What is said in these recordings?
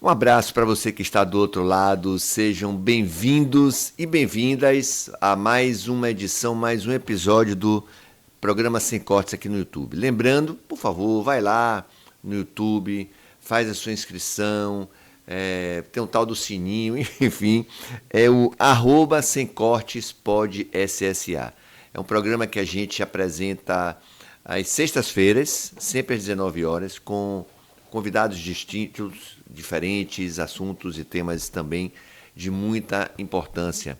Um abraço para você que está do outro lado. Sejam bem-vindos e bem-vindas a mais uma edição, mais um episódio do programa Sem Cortes aqui no YouTube. Lembrando, por favor, vai lá no YouTube, faz a sua inscrição, tem um tal do sininho, enfim, é o @semcortespodssa. É um programa que a gente apresenta às sextas-feiras, sempre às 19 horas, com convidados distintos, diferentes, assuntos e temas também de muita importância.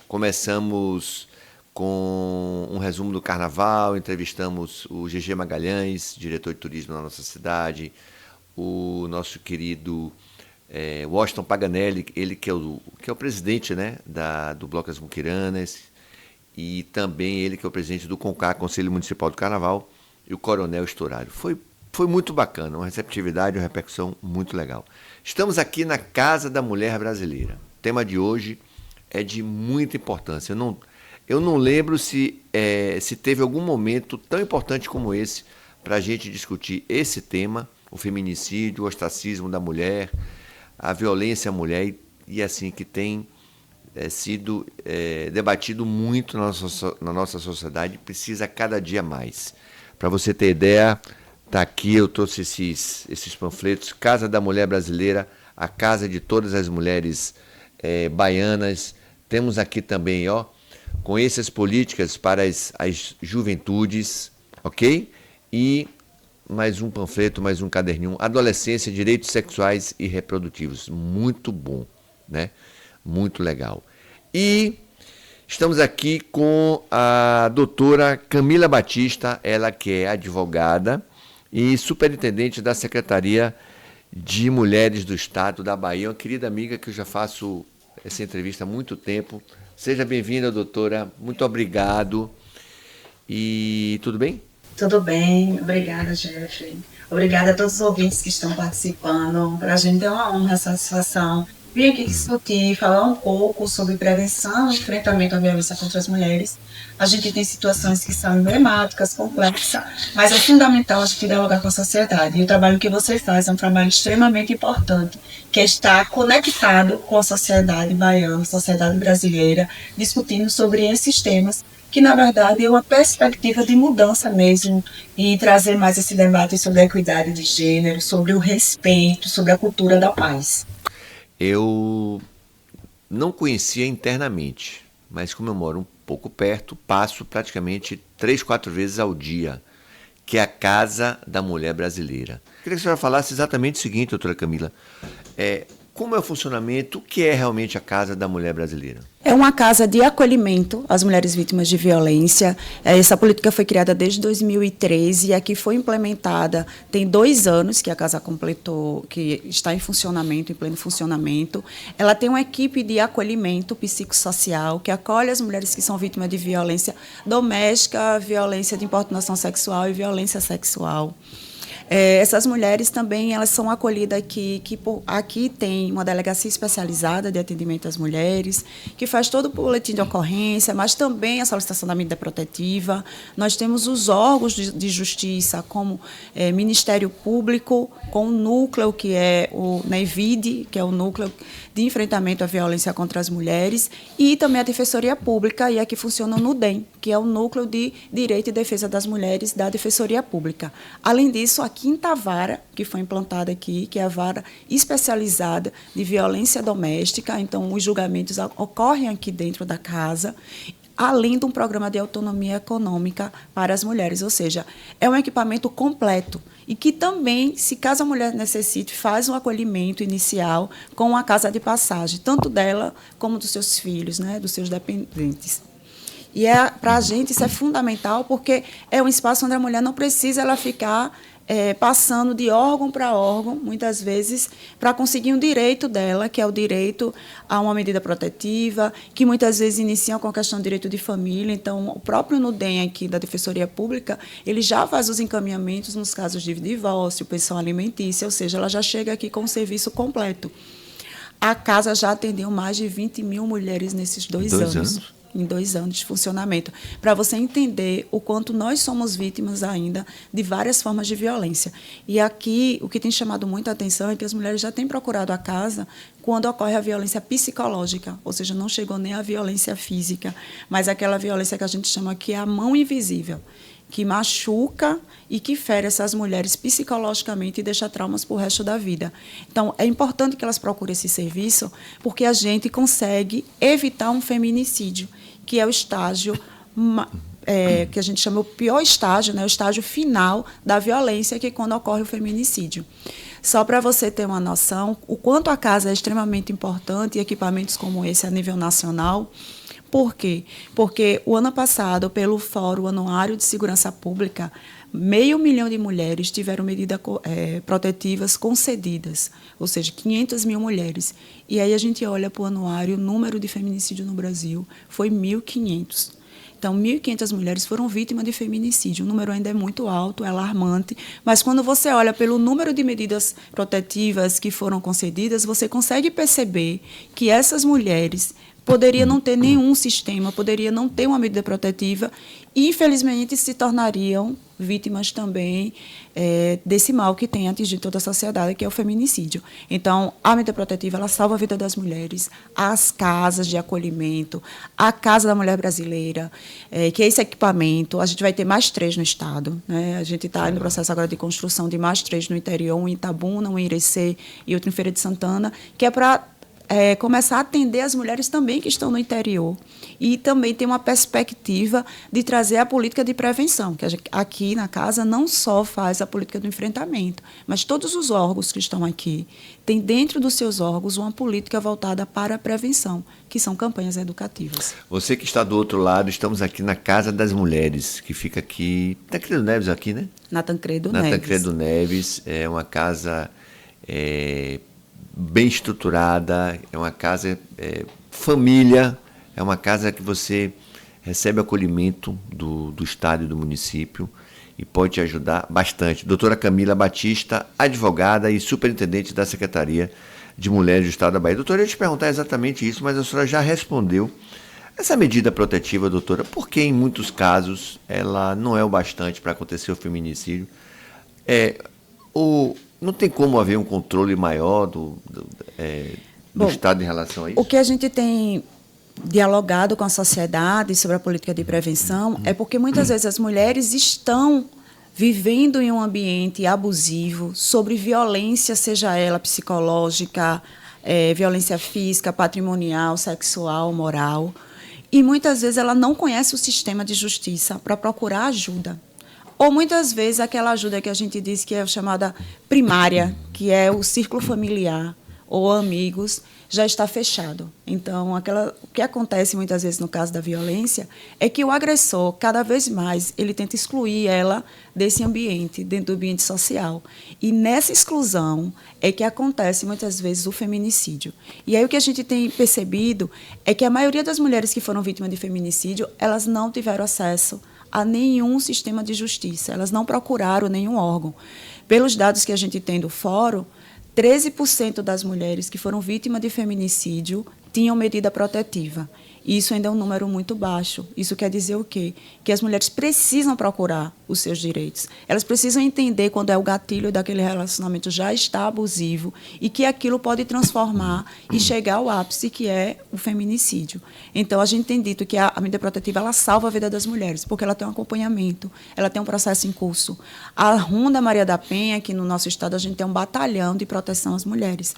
Começamos com um resumo do Carnaval, entrevistamos o GG Magalhães, diretor de turismo na nossa cidade, o nosso querido Washington Paganelli, ele que é o presidente, né, do Bloco das Muquiranas, e também ele que é o presidente do CONCAR, Conselho Municipal do Carnaval, e o Coronel Estourado. Foi muito bacana, uma receptividade, uma repercussão muito legal. Estamos aqui na Casa da Mulher Brasileira. O tema de hoje é de muita importância. Eu não lembro se teve algum momento tão importante como esse para a gente discutir esse tema, o feminicídio, o ostracismo da mulher, a violência à mulher, e assim, que tem sido debatido muito na nossa sociedade, precisa cada dia mais. Para você ter ideia, está aqui, eu trouxe esses panfletos, Casa da Mulher Brasileira, a casa de todas as mulheres baianas. Temos aqui também, conheça as políticas para as juventudes, ok? E mais um panfleto, mais um caderninho, Adolescência, Direitos Sexuais e Reprodutivos. Muito bom, né? Muito legal. E estamos aqui com a doutora Camila Batista, ela que é advogada e superintendente da Secretaria de Mulheres do Estado da Bahia, uma querida amiga que eu já faço essa entrevista há muito tempo. Seja bem-vinda, doutora. Muito obrigado. E tudo bem? Tudo bem. Obrigada, Jeffrey. Obrigada a todos os ouvintes que estão participando. Para a gente é uma honra, satisfação. Vim aqui discutir, falar um pouco sobre prevenção e enfrentamento à violência contra as mulheres. A gente tem situações que são emblemáticas, complexas, mas é fundamental a gente dialogar com a sociedade. E o trabalho que você faz é um trabalho extremamente importante, que é estar conectado com a sociedade baiana, a sociedade brasileira, discutindo sobre esses temas, que na verdade é uma perspectiva de mudança mesmo, e trazer mais esse debate sobre a equidade de gênero, sobre o respeito, sobre a cultura da paz. Eu não conhecia internamente, mas como eu moro um pouco perto, passo praticamente 3, 4 vezes ao dia, que é a Casa da Mulher Brasileira. Queria que a senhora falasse exatamente o seguinte, doutora Camila, como é o funcionamento, o que é realmente a Casa da Mulher Brasileira? É uma casa de acolhimento às mulheres vítimas de violência. Essa política foi criada desde 2013 e aqui foi implementada, tem 2 anos que a casa completou, que está em funcionamento, em pleno funcionamento. Ela tem uma equipe de acolhimento psicossocial que acolhe as mulheres que são vítimas de violência doméstica, violência de importunação sexual e violência sexual. Essas mulheres também elas são acolhidas aqui, aqui tem uma delegacia especializada de atendimento às mulheres, que faz todo o boletim de ocorrência, mas também a solicitação da medida protetiva. Nós temos os órgãos de justiça, como Ministério Público, com o núcleo, que é o NEVID, que é o núcleo de enfrentamento à violência contra as mulheres, e também a Defensoria Pública, e aqui funciona o NUDEM, que é o Núcleo de Direito e Defesa das Mulheres da Defensoria Pública. Além disso, a 5ª Vara, que foi implantada aqui, que é a vara especializada de violência doméstica, então os julgamentos ocorrem aqui dentro da casa, além de um programa de autonomia econômica para as mulheres, ou seja, é um equipamento completo e que também, se caso a mulher necessite, faz um acolhimento inicial com a casa de passagem, tanto dela como dos seus filhos, né, dos seus dependentes. E para a gente isso é fundamental, porque é um espaço onde a mulher não precisa ela ficar passando de órgão para órgão, muitas vezes, para conseguir um direito dela, que é o direito a uma medida protetiva, que muitas vezes iniciam com a questão do direito de família. Então, o próprio NUDEM aqui da Defensoria Pública, ele já faz os encaminhamentos nos casos de divórcio, pensão alimentícia, ou seja, ela já chega aqui com o serviço completo. A casa já atendeu mais de 20 mil mulheres nesses 2 anos. em 2 anos de funcionamento, para você entender o quanto nós somos vítimas ainda de várias formas de violência. E aqui, o que tem chamado muito a atenção é que as mulheres já têm procurado a casa quando ocorre a violência psicológica, ou seja, não chegou nem a violência física, mas aquela violência que a gente chama que é a mão invisível, que machuca e que fere essas mulheres psicologicamente e deixa traumas para o resto da vida. Então, é importante que elas procurem esse serviço, porque a gente consegue evitar um feminicídio, que é o estágio que a gente chama o pior estágio, né, o estágio final da violência, que é quando ocorre o feminicídio. Só para você ter uma noção, o quanto a casa é extremamente importante e equipamentos como esse a nível nacional. Por quê? Porque o ano passado, pelo Fórum Anuário de Segurança Pública, 500 mil de mulheres tiveram medidas protetivas concedidas, ou seja, 500 mil mulheres. E aí a gente olha para o anuário, o número de feminicídio no Brasil foi 1.500. Então, 1.500 mulheres foram vítimas de feminicídio. O número ainda é muito alto, é alarmante, mas quando você olha pelo número de medidas protetivas que foram concedidas, você consegue perceber que essas mulheres poderia não ter nenhum sistema, poderia não ter uma medida protetiva e, infelizmente, se tornariam vítimas também desse mal que tem atingido toda a sociedade, que é o feminicídio. Então, a medida protetiva, ela salva a vida das mulheres, as casas de acolhimento, a Casa da Mulher Brasileira, que é esse equipamento. A gente vai ter mais 3 no estado, né? A gente está no processo agora de construção de mais 3 no interior, um em Itabuna, um em Irecê e outro em Feira de Santana, que é para começar a atender as mulheres também que estão no interior. E também tem uma perspectiva de trazer a política de prevenção, que a gente, aqui na casa não só faz a política do enfrentamento, mas todos os órgãos que estão aqui têm dentro dos seus órgãos uma política voltada para a prevenção, que são campanhas educativas. Você que está do outro lado, estamos aqui na Casa das Mulheres, que fica aqui... Tancredo Neves aqui, né? Na Tancredo Neves. Na Tancredo Neves. É uma casa... bem estruturada, é uma casa família, é uma casa que você recebe acolhimento do Estado e do município e pode te ajudar bastante. Doutora Camila Batista, advogada e superintendente da Secretaria de Mulheres do Estado da Bahia. Doutora, eu ia te perguntar exatamente isso, mas a senhora já respondeu. Essa medida protetiva, doutora, por que em muitos casos ela não é o bastante para acontecer o feminicídio? Não tem como haver um controle maior do Estado em relação a isso? O que a gente tem dialogado com a sociedade sobre a política de prevenção é porque muitas vezes as mulheres estão vivendo em um ambiente abusivo sobre violência, seja ela psicológica, violência física, patrimonial, sexual, moral, e muitas vezes ela não conhece o sistema de justiça para procurar ajuda. Ou, muitas vezes, aquela ajuda que a gente diz que é chamada primária, que é o círculo familiar ou amigos, já está fechado. Então, o que acontece muitas vezes no caso da violência é que o agressor, cada vez mais, ele tenta excluir ela desse ambiente, dentro do ambiente social. E nessa exclusão é que acontece, muitas vezes, o feminicídio. E aí o que a gente tem percebido é que a maioria das mulheres que foram vítimas de feminicídio, elas não tiveram acesso a nenhum sistema de justiça. Elas não procuraram nenhum órgão. Pelos dados que a gente tem do Fórum, 13% das mulheres que foram vítimas de feminicídio tinham medida protetiva. Isso ainda é um número muito baixo. Isso quer dizer o quê? Que as mulheres precisam procurar os seus direitos. Elas precisam entender quando o gatilho daquele relacionamento já está abusivo e que aquilo pode transformar e chegar ao ápice, que é o feminicídio. Então, a gente tem dito que a medida protetiva ela salva a vida das mulheres, porque ela tem um acompanhamento, ela tem um processo em curso. A Ronda Maria da Penha, aqui no nosso estado, a gente tem um batalhão de proteção às mulheres.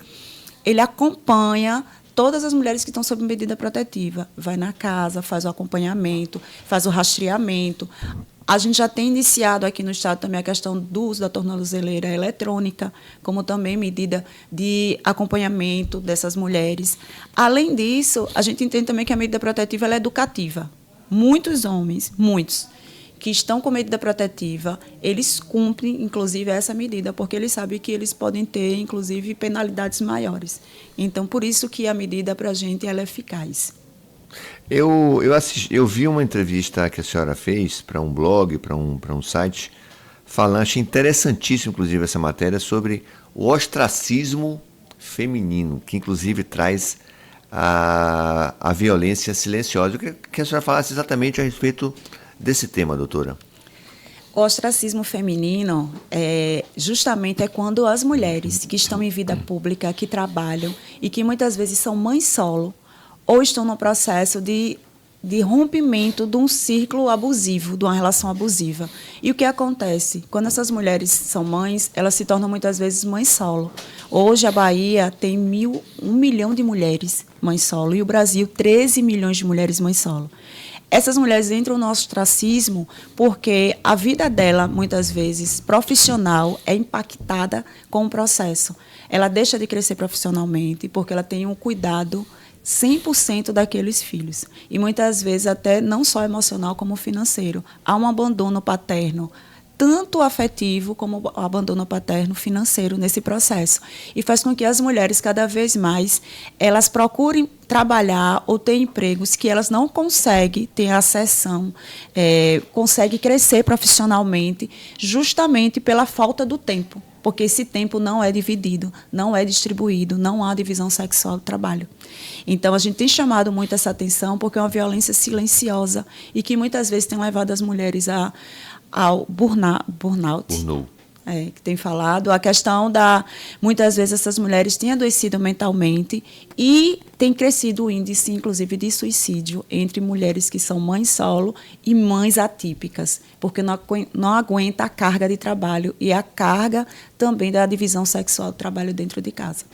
Ele acompanha todas as mulheres que estão sob medida protetiva. Vai na casa, faz o acompanhamento, faz o rastreamento. A gente já tem iniciado aqui no estado também a questão do uso da tornozeleira eletrônica, como também medida de acompanhamento dessas mulheres. Além disso, a gente entende também que a medida protetiva ela é educativa. Muitos homens, muitos, que estão com medida protetiva, eles cumprem, inclusive, essa medida, porque eles sabem que eles podem ter, inclusive, penalidades maiores. Então, por isso que a medida, para a gente, ela é eficaz. Eu vi uma entrevista que a senhora fez para um blog, para um site, falando, achei interessantíssimo, inclusive, essa matéria, sobre o ostracismo feminino, que, inclusive, traz a violência silenciosa. Eu queria que a senhora falasse exatamente a respeito desse tema, doutora. O ostracismo feminino justamente é quando as mulheres que estão em vida pública, que trabalham e que muitas vezes são mães solo ou estão no processo de rompimento de um círculo abusivo, de uma relação abusiva. E o que acontece? Quando essas mulheres são mães, elas se tornam muitas vezes mães solo. Hoje a Bahia tem 1 milhão de mulheres mães solo e o Brasil 13 milhões de mulheres mães solo. Essas mulheres entram no ostracismo porque a vida dela, muitas vezes, profissional, é impactada com o processo. Ela deixa de crescer profissionalmente porque ela tem um cuidado 100% daqueles filhos. E muitas vezes até não só emocional como financeiro. Há um abandono paterno, tanto afetivo como o abandono paterno financeiro nesse processo. E faz com que as mulheres, cada vez mais, elas procurem trabalhar ou ter empregos que elas não conseguem ter acessão, conseguem crescer profissionalmente, justamente pela falta do tempo. Porque esse tempo não é dividido, não é distribuído, não há divisão sexual do trabalho. Então, a gente tem chamado muito essa atenção porque é uma violência silenciosa e que muitas vezes tem levado as mulheres ao burnout. Que tem falado, a questão muitas vezes essas mulheres têm adoecido mentalmente e tem crescido o índice, inclusive, de suicídio entre mulheres que são mães solo e mães atípicas, porque não aguenta a carga de trabalho e a carga também da divisão sexual do trabalho dentro de casa.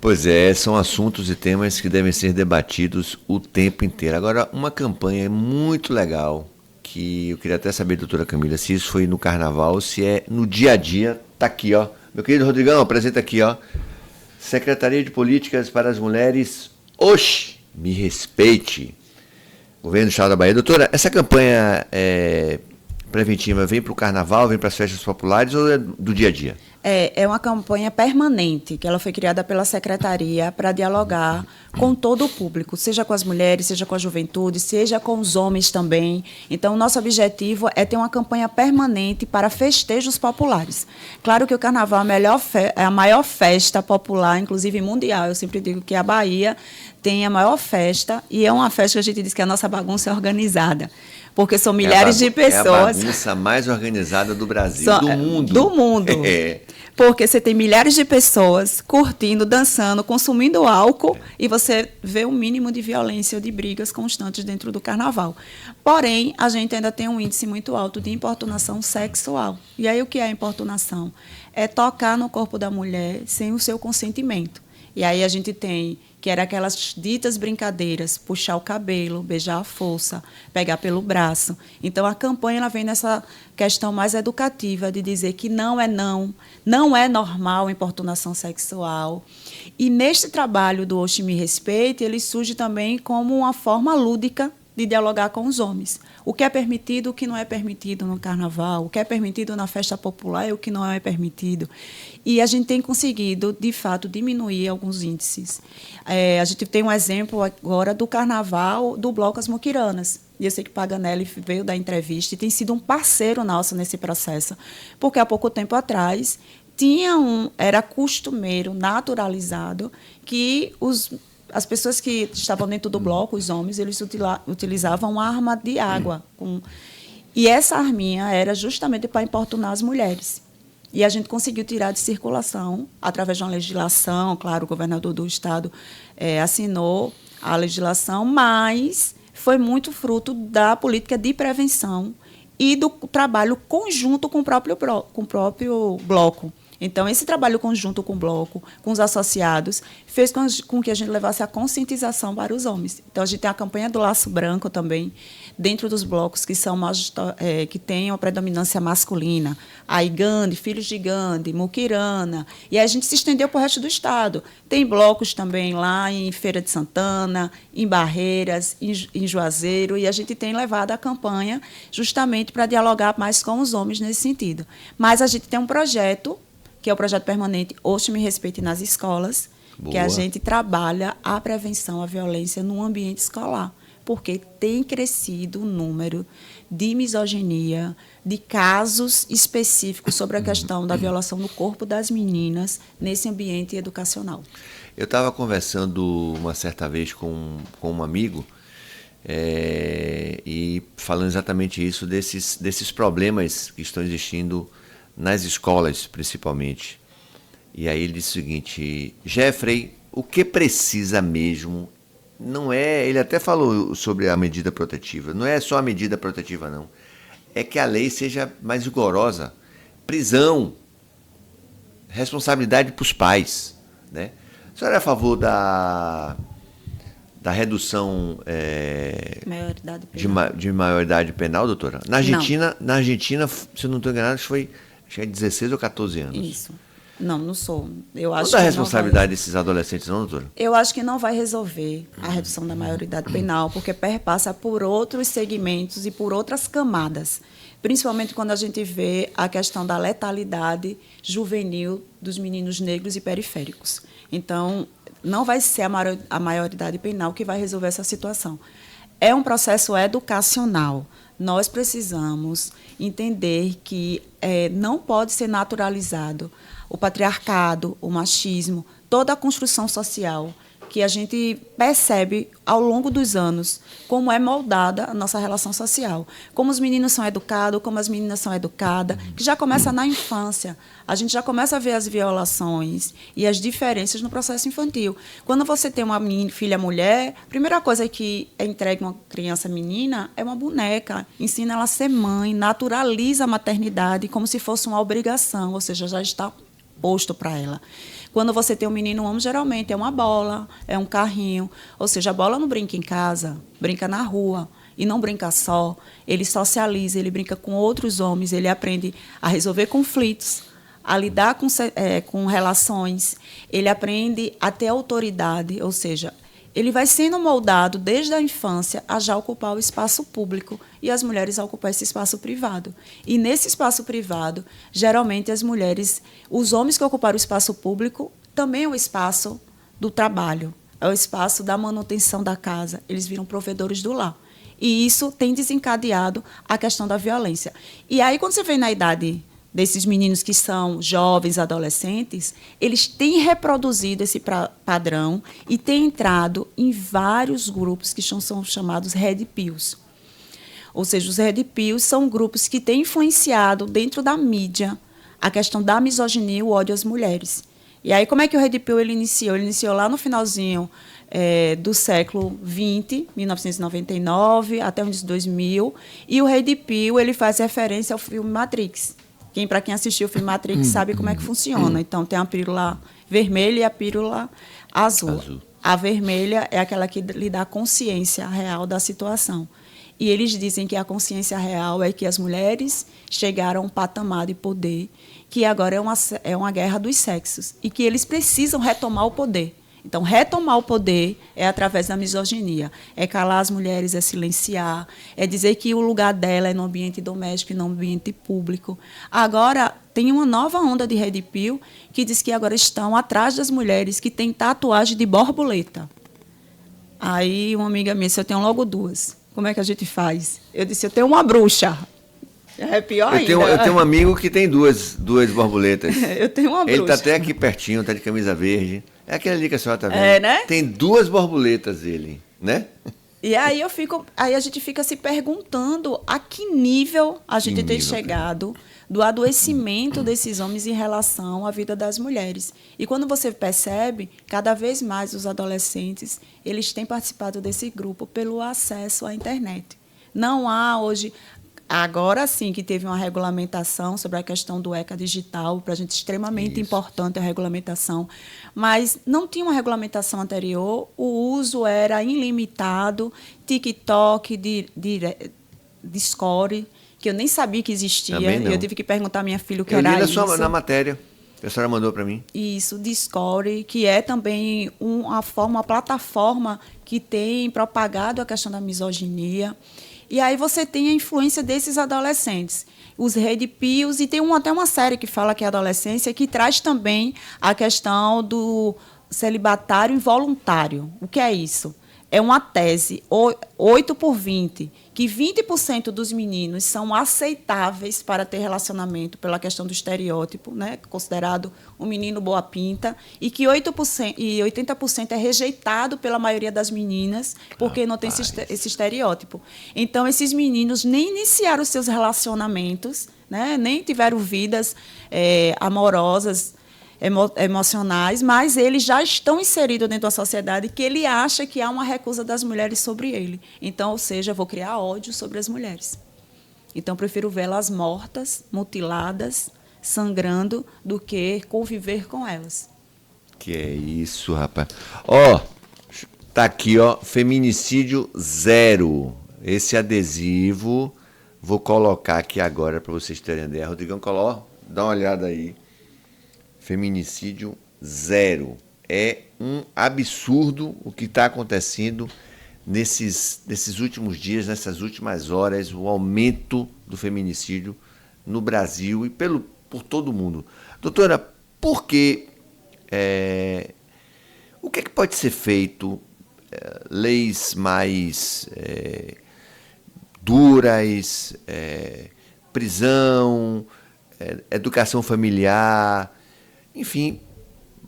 Pois é, são assuntos e temas que devem ser debatidos o tempo inteiro. Agora, uma campanha muito legal, que eu queria até saber, doutora Camila, se isso foi no carnaval, se é no dia a dia. Tá aqui, ó. Meu querido Rodrigão, apresenta aqui, ó. Secretaria de Políticas para as Mulheres, Oxe, me respeite. Governo do Estado da Bahia. Doutora, essa campanha preventiva vem para o carnaval, vem para as festas populares ou é do dia a dia? É uma campanha permanente, que ela foi criada pela Secretaria para dialogar com todo o público, seja com as mulheres, seja com a juventude, seja com os homens também. Então, o nosso objetivo é ter uma campanha permanente para festejos populares. Claro que o Carnaval é a maior festa popular, inclusive mundial. Eu sempre digo que a Bahia tem a maior festa, e é uma festa que a gente diz que a nossa bagunça é organizada, porque são milhares de pessoas. É a bagunça mais organizada do Brasil, do mundo. Do mundo. Porque você tem milhares de pessoas curtindo, dançando, consumindo álcool e você vê um mínimo de violência ou de brigas constantes dentro do carnaval. Porém, a gente ainda tem um índice muito alto de importunação sexual. E aí o que é importunação? É tocar no corpo da mulher sem o seu consentimento. E aí a gente tem que era aquelas ditas brincadeiras, puxar o cabelo, beijar a força, pegar pelo braço. Então, a campanha ela vem nessa questão mais educativa, de dizer que não é normal a importunação sexual. E neste trabalho do Oxe Me Respeite, ele surge também como uma forma lúdica de dialogar com os homens. O que é permitido, o que não é permitido no carnaval, o que é permitido na festa popular e o que não é permitido. E a gente tem conseguido, de fato, diminuir alguns índices. A gente tem um exemplo agora do carnaval do Bloco As Muquiranas. E eu sei que Paganelli veio dar entrevista e tem sido um parceiro nosso nesse processo. Porque há pouco tempo atrás era costumeiro, naturalizado, que as pessoas que estavam dentro do bloco, os homens, eles utilizavam uma arma de água. E essa arminha era justamente para importunar as mulheres. E a gente conseguiu tirar de circulação, através de uma legislação, claro, o governador do Estado assinou a legislação, mas foi muito fruto da política de prevenção e do trabalho conjunto com o próprio bloco. Então, esse trabalho conjunto com o bloco, com os associados, fez com que a gente levasse a conscientização para os homens. Então, a gente tem a campanha do Laço Branco também, dentro dos blocos que têm uma predominância masculina. Aí, Gandhi, Filhos de Gandhi, Muquirana. E aí a gente se estendeu para o resto do Estado. Tem blocos também lá em Feira de Santana, em Barreiras, em Juazeiro, e a gente tem levado a campanha justamente para dialogar mais com os homens nesse sentido. Mas a gente tem um projeto, que é o projeto permanente Oxe Me Respeite nas escolas, que a gente trabalha a prevenção à violência no ambiente escolar, porque tem crescido o número de misoginia, de casos específicos sobre a questão da violação do corpo das meninas nesse ambiente educacional. Eu estava conversando uma certa vez com um amigo e falando exatamente isso, desses problemas que estão existindo nas escolas, principalmente. E aí ele disse o seguinte: Jeffrey, o que precisa mesmo não é... Ele até falou sobre a medida protetiva. Não é só a medida protetiva, não. É que a lei seja mais rigorosa. Prisão. Responsabilidade para os pais, né? A senhora é a favor da redução Maioridade penal. de maioridade penal, doutora? Na Argentina, se eu não estou enganado, acho que é 16 ou 14 anos. Isso. Não sou. Eu acho Não dá que responsabilidade desses adolescentes, não, doutora? Eu acho que não vai resolver a redução da maioridade penal, porque perpassa por outros segmentos e por outras camadas, principalmente quando a gente vê a questão da letalidade juvenil dos meninos negros e periféricos. Então, não vai ser a maioridade penal que vai resolver essa situação. É um processo educacional. Nós precisamos entender que não pode ser naturalizado o patriarcado, o machismo, toda a construção social que a gente percebe ao longo dos anos, como é moldada a nossa relação social, como os meninos são educados, como as meninas são educadas, que já começa na infância. A gente já começa a ver as violações e as diferenças no processo infantil. Quando você tem uma filha mulher, a primeira coisa que é entregue a uma criança menina é uma boneca, ensina ela a ser mãe, naturaliza a maternidade como se fosse uma obrigação, ou seja, já está posto para ela. Quando você tem um menino homem, geralmente é uma bola, é um carrinho. Ou seja, a bola não brinca em casa, brinca na rua. E não brinca só. Ele socializa, ele brinca com outros homens, ele aprende a resolver conflitos, a lidar com relações. Ele aprende a ter autoridade, ou seja, ele vai sendo moldado desde a infância a já ocupar o espaço público e as mulheres a ocupar esse espaço privado. E nesse espaço privado, geralmente as mulheres, os homens que ocuparam o espaço público, também é o espaço do trabalho, é o espaço da manutenção da casa. Eles viram provedores do lar. E isso tem desencadeado a questão da violência. E aí, quando você vem na idade desses meninos que são jovens, adolescentes, eles têm reproduzido esse padrão e têm entrado em vários grupos que são chamados Red Pills. Ou seja, os Red Pills são grupos que têm influenciado dentro da mídia a questão da misoginia e o ódio às mulheres. E aí, como é que o Red Pill ele iniciou? Ele iniciou lá no finalzinho do século XX, 1999, até os 2000, e o Red Pill ele faz referência ao filme Matrix. Para quem assistiu o filme Matrix sabe como é que funciona. Então, tem a pílula vermelha e a pílula azul. A vermelha é aquela que lhe dá a consciência real da situação. E eles dizem que a consciência real é que as mulheres chegaram a um patamar de poder, que agora é uma guerra dos sexos, e que eles precisam retomar o poder. Então, retomar o poder é através da misoginia. É calar as mulheres, é silenciar, é dizer que o lugar dela é no ambiente doméstico e no ambiente público. Agora, tem uma nova onda de Red Pill que diz que agora estão atrás das mulheres que têm tatuagem de borboleta. Aí, uma amiga minha disse, eu tenho logo duas. Como é que a gente faz? Eu disse, eu tenho uma bruxa. É pior ainda. Eu tenho um amigo que tem duas borboletas. Eu tenho uma bruxa. Ele está até aqui pertinho, está de camisa verde. É aquele ali que a senhora está vendo. É, né? Tem duas borboletas ele, né? E aí a gente fica se perguntando a que nível a gente tem chegado do adoecimento desses homens em relação à vida das mulheres. E quando você percebe, cada vez mais os adolescentes, eles têm participado desse grupo pelo acesso à internet. Não há hoje... Agora sim que teve uma regulamentação sobre a questão do ECA digital, para a gente extremamente importante a regulamentação, mas não tinha uma regulamentação anterior, o uso era ilimitado, TikTok, Discord, que eu nem sabia que existia, eu tive que perguntar à minha filha o que era isso. Eu li na matéria, que a senhora mandou para mim. Isso, Discord, que é também uma plataforma que tem propagado a questão da misoginia. E aí você tem a influência desses adolescentes, os Red Pills, e tem até uma série que fala que é adolescência, que traz também a questão do celibatário involuntário. O que é isso? é uma tese, 8/20, que 20% dos meninos são aceitáveis para ter relacionamento pela questão do estereótipo, né, considerado um menino boa pinta, e que 80% é rejeitado pela maioria das meninas, porque não tem esse estereótipo. Então, esses meninos nem iniciaram os seus relacionamentos, né, nem tiveram vidas amorosas, emocionais, mas eles já estão inseridos dentro da sociedade que ele acha que há uma recusa das mulheres sobre ele. Então, ou seja, eu vou criar ódio sobre as mulheres. Então, eu prefiro vê-las mortas, mutiladas, sangrando, do que conviver com elas. Que é isso, rapaz. Ó, tá aqui, ó, feminicídio zero. Esse adesivo, vou colocar aqui agora para vocês terem ideia. Rodrigão, dá uma olhada aí. Feminicídio zero. É um absurdo o que está acontecendo nesses últimos dias, nessas últimas horas, o aumento do feminicídio no Brasil e por todo o mundo. Doutora, por que... o que pode ser feito? Leis mais duras, prisão, educação familiar... Enfim,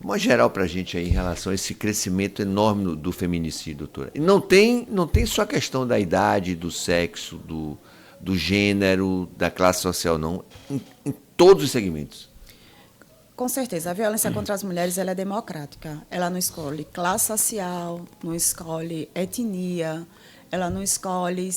uma geral para a gente aí em relação a esse crescimento enorme do feminicídio, doutora. E não tem só a questão da idade, do sexo, do gênero, da classe social, não. Em todos os segmentos. Com certeza. A violência contra as mulheres ela é democrática. Ela não escolhe classe social, não escolhe etnia, ela não escolhe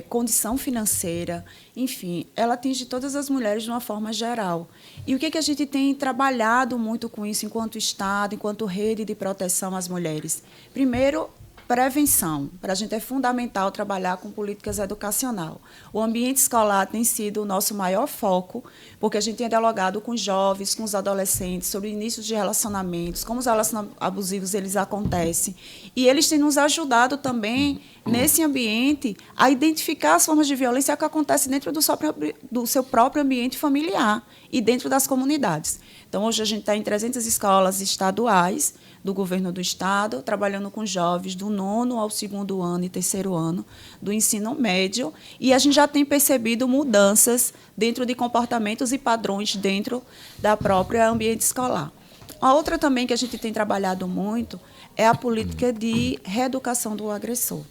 condição financeira, enfim, ela atinge todas as mulheres de uma forma geral. E o que a gente tem trabalhado muito com isso enquanto Estado, enquanto rede de proteção às mulheres? Primeiro, prevenção. Para a gente é fundamental trabalhar com políticas educacional. O ambiente escolar tem sido o nosso maior foco, porque a gente tem dialogado com os jovens, com os adolescentes, sobre inícios de relacionamentos, como os relacionamentos abusivos eles acontecem. E eles têm nos ajudado também, nesse ambiente, a identificar as formas de violência que acontecem dentro do seu próprio ambiente familiar e dentro das comunidades. Então, hoje a gente está em 300 escolas estaduais do governo do Estado, trabalhando com jovens do 9º ao 2º ano e 3º ano do ensino médio, e a gente já tem percebido mudanças dentro de comportamentos e padrões dentro da própria ambiente escolar. A outra também que a gente tem trabalhado muito é a política de reeducação do agressor.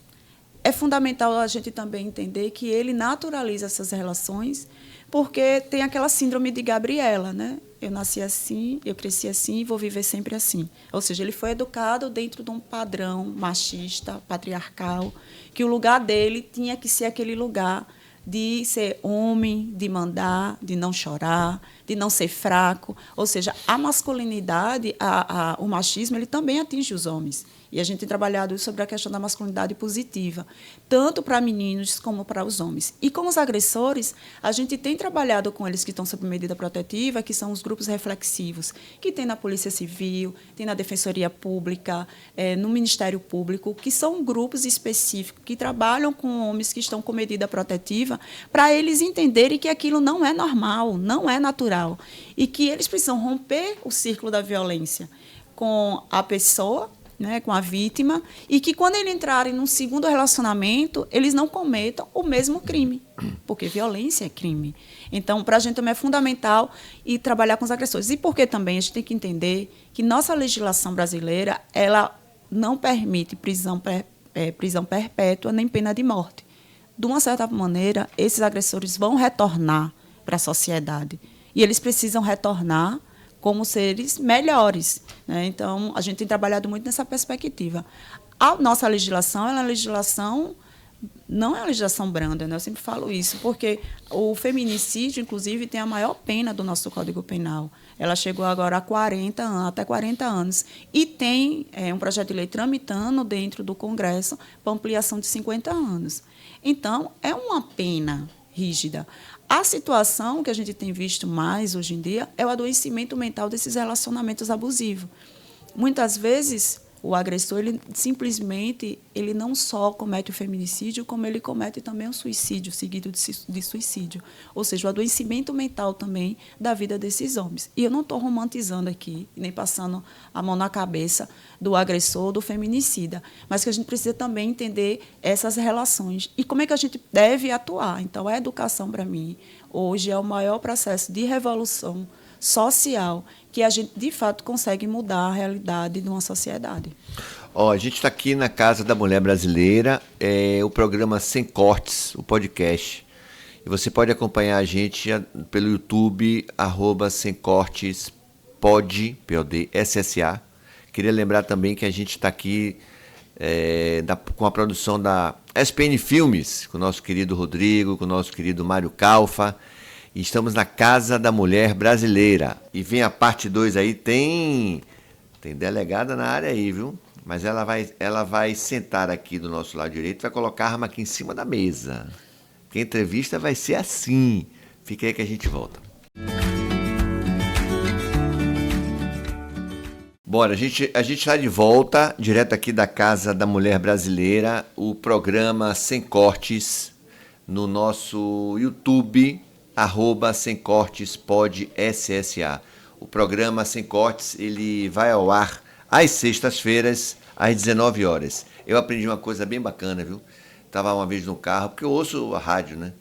É fundamental a gente também entender que ele naturaliza essas relações, porque tem aquela síndrome de Gabriela, né? Eu nasci assim, eu cresci assim e vou viver sempre assim. Ou seja, ele foi educado dentro de um padrão machista, patriarcal, que o lugar dele tinha que ser aquele lugar de ser homem, de mandar, de não chorar, de não ser fraco. Ou seja, a masculinidade, o machismo, ele também atinge os homens. E a gente tem trabalhado sobre a questão da masculinidade positiva, tanto para meninos como para os homens. E com os agressores, a gente tem trabalhado com eles que estão sob medida protetiva, que são os grupos reflexivos, que tem na Polícia Civil, tem na Defensoria Pública, no Ministério Público, que são grupos específicos que trabalham com homens que estão com medida protetiva, para eles entenderem que aquilo não é normal, não é natural, e que eles precisam romper o círculo da violência com a pessoa, né, com a vítima, e que quando eles entrarem num segundo relacionamento, eles não cometam o mesmo crime, porque violência é crime. Então, para a gente também é fundamental ir trabalhar com os agressores. E porque também a gente tem que entender que nossa legislação brasileira ela não permite prisão perpétua nem pena de morte. De uma certa maneira, esses agressores vão retornar para a sociedade. E eles precisam retornar como seres melhores, né? Então, a gente tem trabalhado muito nessa perspectiva. A nossa legislação, ela é uma legislação, não é uma legislação branda, né? Eu sempre falo isso, porque o feminicídio, inclusive, tem a maior pena do nosso Código Penal. Ela chegou agora a 40 anos, até 40 anos. E tem um projeto de lei tramitando dentro do Congresso para ampliação de 50 anos. Então, é uma pena rígida. A situação que a gente tem visto mais hoje em dia é o adoecimento mental desses relacionamentos abusivos. Muitas vezes, O agressor, ele simplesmente, ele não só comete o feminicídio, como ele comete também o suicídio, seguido de suicídio. Ou seja, o adoecimento mental também da vida desses homens. E eu não estou romantizando aqui, nem passando a mão na cabeça do agressor, do feminicida, mas que a gente precisa também entender essas relações e como é que a gente deve atuar. Então, a educação, para mim, hoje é o maior processo de revolução social que a gente, de fato, consegue mudar a realidade de uma sociedade. A gente está aqui na Casa da Mulher Brasileira, o programa Sem Cortes, o podcast. E você pode acompanhar a gente pelo YouTube, @semcortespod, POD, SSA. Queria lembrar também que a gente está aqui com a produção da SPN Filmes, com o nosso querido Rodrigo, com o nosso querido Mário Calfa. E estamos na Casa da Mulher Brasileira. E vem a parte 2 aí, tem delegada na área aí, viu? Mas ela vai sentar aqui do nosso lado direito, vai colocar a arma aqui em cima da mesa. Porque a entrevista vai ser assim. Fica aí que a gente volta. Bora, a gente está de volta, direto aqui da Casa da Mulher Brasileira, o programa Sem Cortes, no nosso YouTube, @semcortespod, SSA. O programa Sem Cortes, ele vai ao ar às sextas-feiras, às 19 horas. Eu aprendi uma coisa bem bacana, viu? Estava uma vez no carro, porque eu ouço a rádio, né?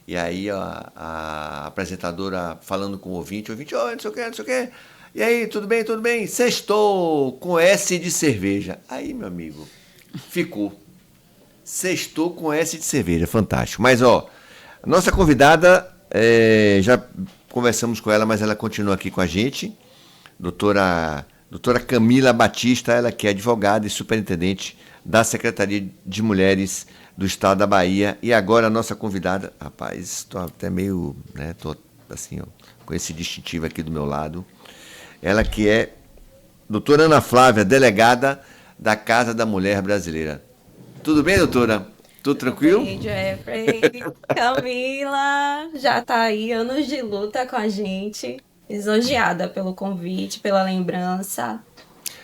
E aí a apresentadora falando com o ouvinte, não sei o que, não sei o que. E aí, tudo bem, tudo bem? Sextou com S de cerveja. Aí, meu amigo, ficou. Sextou com S de cerveja, fantástico. Mas, a nossa convidada, já conversamos com ela, mas ela continua aqui com a gente. Doutora Camila Batista, ela que é advogada e superintendente da Secretaria de Mulheres do Estado da Bahia. E agora a nossa convidada, rapaz, estou até meio, né, tô assim, com esse distintivo aqui do meu lado. Ela que é doutora Ana Flávia, delegada da Casa da Mulher Brasileira. Tudo bem, doutora? Tudo tranquilo? Bem, Jeffrey. Camila já tá aí, anos de luta com a gente. Lisonjeada pelo convite, pela lembrança.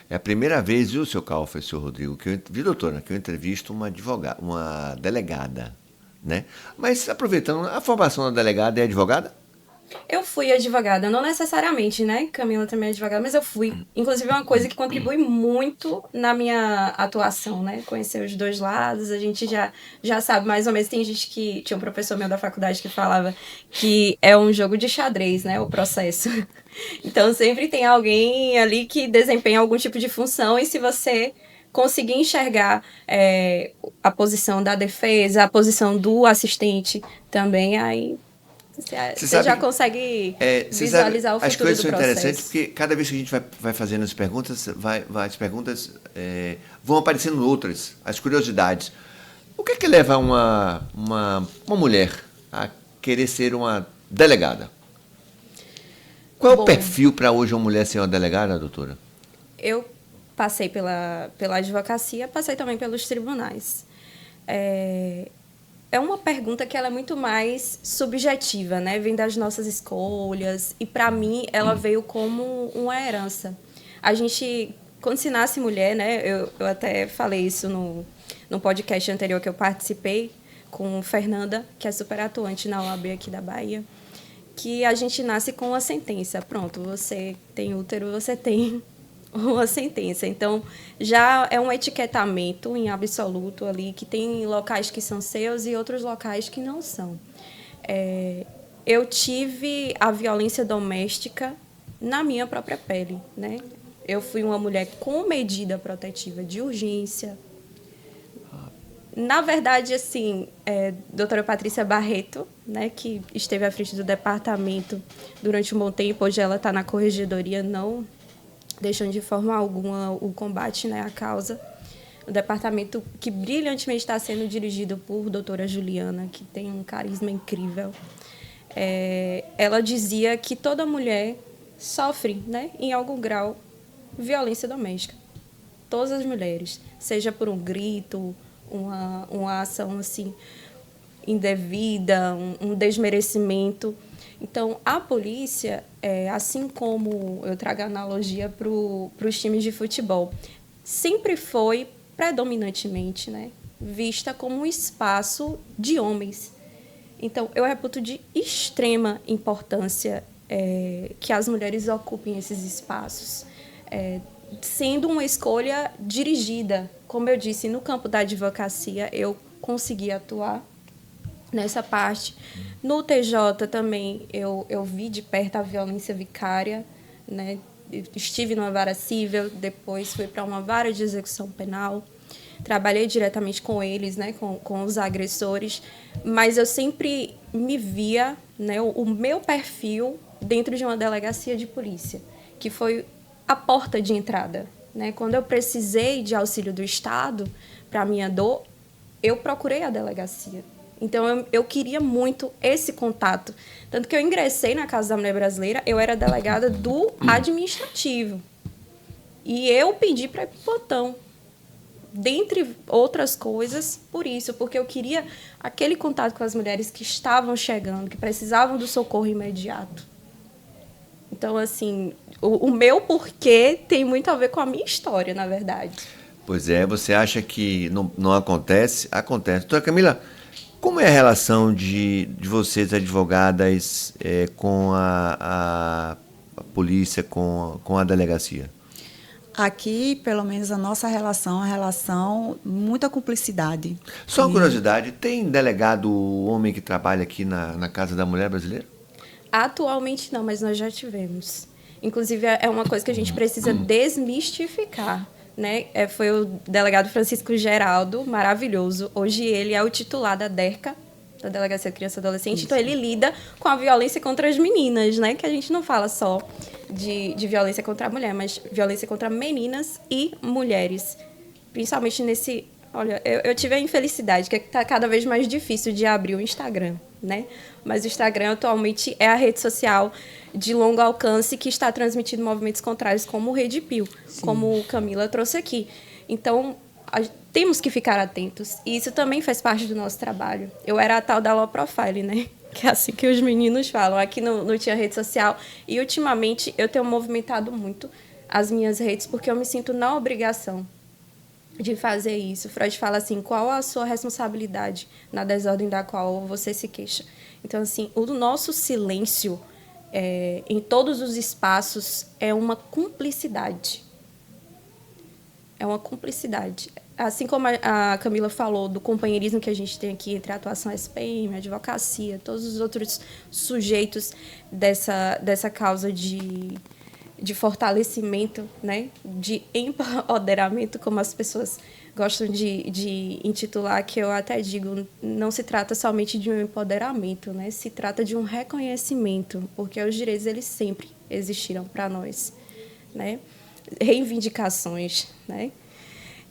É a primeira vez, viu, seu Calfa e seu Rodrigo, viu, doutora, que eu entrevisto uma delegada, né? Mas aproveitando, a formação da delegada é advogada? Eu fui advogada, não necessariamente, né? Camila também é advogada, mas eu fui. Inclusive, é uma coisa que contribui muito na minha atuação, né? Conhecer os dois lados, a gente já sabe mais ou menos. Tem gente que... Tinha um professor meu da faculdade que falava que é um jogo de xadrez, né? O processo. Então, sempre tem alguém ali que desempenha algum tipo de função e se você conseguir enxergar a posição da defesa, a posição do assistente também, aí... Você já consegue visualizar o futuro do processo. As coisas são interessantes porque cada vez que a gente vai fazendo as perguntas, as perguntas vão aparecendo outras, as curiosidades. O que é que leva uma mulher a querer ser uma delegada? Qual é o perfil para hoje uma mulher ser uma delegada, doutora? Eu passei pela advocacia, passei também pelos tribunais. É uma pergunta que ela é muito mais subjetiva, né? Vem das nossas escolhas. E, para mim, ela veio como uma herança. A gente, quando se nasce mulher, né? Eu até falei isso no podcast anterior que eu participei com Fernanda, que é super atuante na OAB aqui da Bahia, que a gente nasce com uma sentença. Pronto, você tem útero, você tem uma sentença. Então, já é um etiquetamento em absoluto ali, que tem locais que são seus e outros locais que não são. Eu tive a violência doméstica na minha própria pele, né? Eu fui uma mulher com medida protetiva de urgência. Na verdade, assim, doutora Patrícia Barreto, né, que esteve à frente do departamento durante um bom tempo, hoje ela está na corregedoria, não deixando de forma alguma o combate, né, à causa. O departamento que brilhantemente está sendo dirigido por doutora Juliana, que tem um carisma incrível. Ela dizia que toda mulher sofre, né, em algum grau, violência doméstica. Todas as mulheres, seja por um grito, uma ação assim, indevida, um desmerecimento. Então, a polícia, assim como eu trago a analogia para os times de futebol, sempre foi predominantemente, né, vista como um espaço de homens. Então, eu reputo de extrema importância que as mulheres ocupem esses espaços, sendo uma escolha dirigida. Como eu disse, no campo da advocacia, eu consegui atuar nessa parte. No TJ também, eu vi de perto a violência vicária, né? Estive numa vara civil, depois fui para uma vara de execução penal. Trabalhei diretamente com eles, né, com os agressores, mas eu sempre me via, né, o meu perfil dentro de uma delegacia de polícia, que foi a porta de entrada, né? Quando eu precisei de auxílio do Estado para a minha dor, eu procurei a delegacia. Então, eu queria muito esse contato. Tanto que eu ingressei na Casa da Mulher Brasileira, eu era delegada do administrativo. E eu pedi para ir para o plantão. Dentre outras coisas, por isso, porque eu queria aquele contato com as mulheres que estavam chegando, que precisavam do socorro imediato. Então, assim, o meu porquê tem muito a ver com a minha história, na verdade. Pois é, você acha que não acontece? Acontece. Doutora Camila, como é a relação de vocês, advogadas, com a polícia, com a delegacia? Aqui, pelo menos, a nossa relação é uma relação, muita cumplicidade. Só uma curiosidade, tem delegado homem que trabalha aqui na Casa da Mulher Brasileira? Atualmente não, mas nós já tivemos. Inclusive, é uma coisa que a gente precisa desmistificar, né? Foi o delegado Francisco Geraldo, maravilhoso. Hoje ele é o titular da DERCA, da Delegacia de Criança e Adolescente. Isso. Então, ele lida com a violência contra as meninas, né? Que a gente não fala só de violência contra a mulher, mas violência contra meninas e mulheres. Principalmente nesse... Olha, eu tive a infelicidade, que está cada vez mais difícil de abrir o Instagram, né? Mas o Instagram atualmente é a rede social de longo alcance que está transmitindo movimentos contrários, como o Rede Pio, como Camila trouxe aqui. Então, temos que ficar atentos. E isso também faz parte do nosso trabalho. Eu era a tal da low profile, né? Que é assim que os meninos falam. Aqui não tinha rede social. E, ultimamente, eu tenho movimentado muito as minhas redes, porque eu me sinto na obrigação de fazer isso. Freud fala assim, qual a sua responsabilidade na desordem da qual você se queixa? Então, assim, o nosso silêncio em todos os espaços é uma cumplicidade. É uma cumplicidade. Assim como a Camila falou do companheirismo que a gente tem aqui entre a atuação SPM, a advocacia, todos os outros sujeitos dessa causa de fortalecimento, né? De empoderamento, como as pessoas gostam de intitular, que eu até digo, não se trata somente de um empoderamento, né? Se trata de um reconhecimento, porque os direitos eles sempre existiram para nós, né? Reivindicações, né?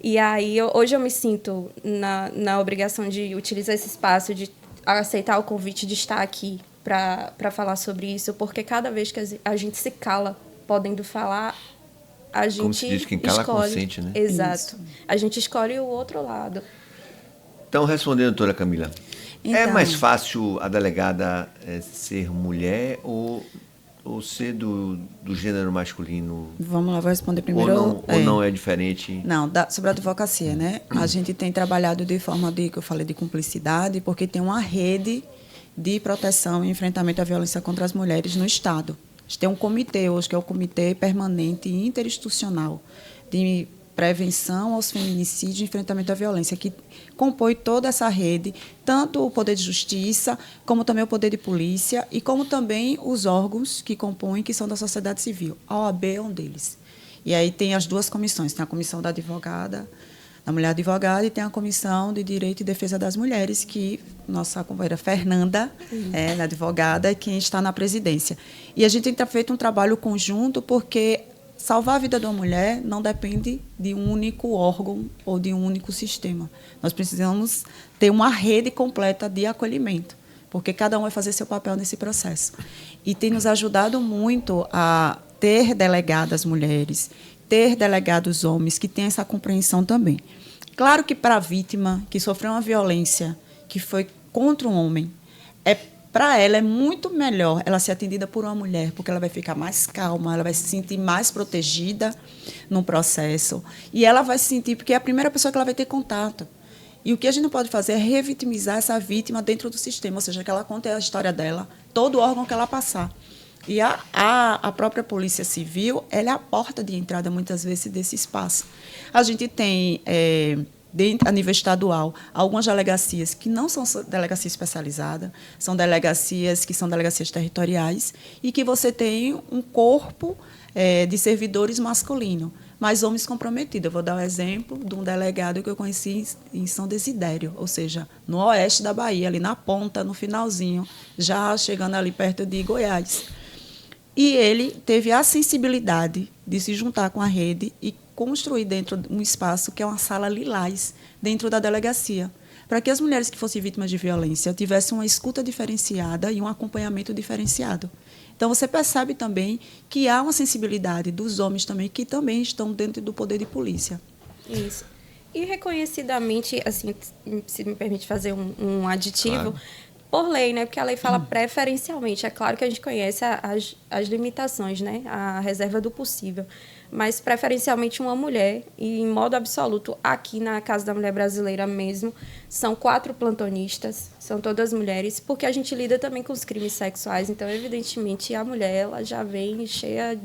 E aí, hoje eu me sinto na obrigação de utilizar esse espaço, de aceitar o convite de estar aqui para falar sobre isso, porque cada vez que a gente se cala, podendo falar, a gente como se diz, quem cala escolhe. Consente, né? Exato. Isso. A gente escolhe o outro lado. Então, respondendo, doutora Camila, Então, é mais fácil a delegada ser mulher ou ser do gênero masculino? Vamos lá, vou responder primeiro. Ou não é diferente? Não, sobre a advocacia, né? A gente tem trabalhado de forma que eu falei, de cumplicidade, porque tem uma rede de proteção e enfrentamento à violência contra as mulheres no Estado. A gente tem um comitê hoje, que é o Comitê Permanente Interinstitucional de Prevenção aos Feminicídios e Enfrentamento à Violência, que compõe toda essa rede, tanto o Poder de Justiça, como também o Poder de Polícia, e como também os órgãos que compõem, que são da sociedade civil. A OAB é um deles. E aí tem as duas comissões, tem a comissão da advogada, da mulher advogada, e tem a comissão de Direito e Defesa das Mulheres, que nossa companheira Fernanda, a advogada, é quem está na presidência. E a gente tem feito um trabalho conjunto, porque salvar a vida de uma mulher não depende de um único órgão ou de um único sistema. Nós precisamos ter uma rede completa de acolhimento, porque cada um vai fazer seu papel nesse processo. E tem nos ajudado muito a ter delegadas mulheres, ter delegados homens que têm essa compreensão também. Claro que para a vítima que sofreu uma violência que foi contra um homem, é para ela é muito melhor ela ser atendida por uma mulher, porque ela vai ficar mais calma, ela vai se sentir mais protegida no processo. E ela vai se sentir, porque é a primeira pessoa que ela vai ter contato. E o que a gente não pode fazer é revitimizar essa vítima dentro do sistema, ou seja, que ela conte a história dela, todo órgão que ela passar. E a própria Polícia Civil, ela é a porta de entrada, muitas vezes, desse espaço. A gente tem, a nível estadual, algumas delegacias que não são delegacias especializadas, são delegacias que são delegacias territoriais, e que você tem um corpo de servidores masculino, mas homens comprometidos. Eu vou dar o exemplo de um delegado que eu conheci em São Desidério, ou seja, no oeste da Bahia, ali na ponta, no finalzinho, já chegando ali perto de Goiás. E ele teve a sensibilidade de se juntar com a rede e construir dentro de um espaço que é uma sala lilás, dentro da delegacia, para que as mulheres que fossem vítimas de violência tivessem uma escuta diferenciada e um acompanhamento diferenciado. Então, você percebe também que há uma sensibilidade dos homens também, que também estão dentro do poder de polícia. Isso. E reconhecidamente, assim, se me permite fazer um aditivo, claro, por lei, né? Porque a lei fala preferencialmente. É claro que a gente conhece as limitações, né? A reserva do possível. Mas, preferencialmente, uma mulher, e em modo absoluto, aqui na Casa da Mulher Brasileira mesmo, são 4 plantonistas, são todas mulheres, porque a gente lida também com os crimes sexuais. Então, evidentemente, a mulher, ela já vem cheia...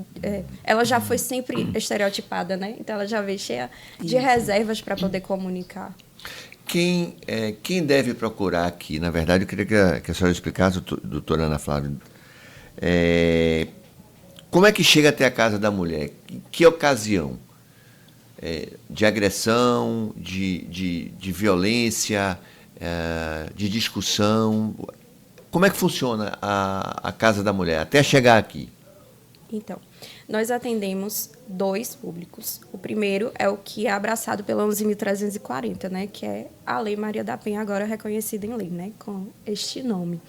ela já foi sempre estereotipada, né? Então, ela já vem cheia de reservas para poder comunicar. Quem deve procurar aqui? Na verdade, eu queria que a senhora explicasse, doutora Ana Flávia, como é que chega até a Casa da Mulher? Que ocasião? De agressão, de violência, de discussão? Como é que funciona a Casa da Mulher até chegar aqui? Então, nós atendemos 2 públicos. O primeiro é o que é abraçado pela 11.340, né, que é a Lei Maria da Penha, agora reconhecida em lei, né, com este nome.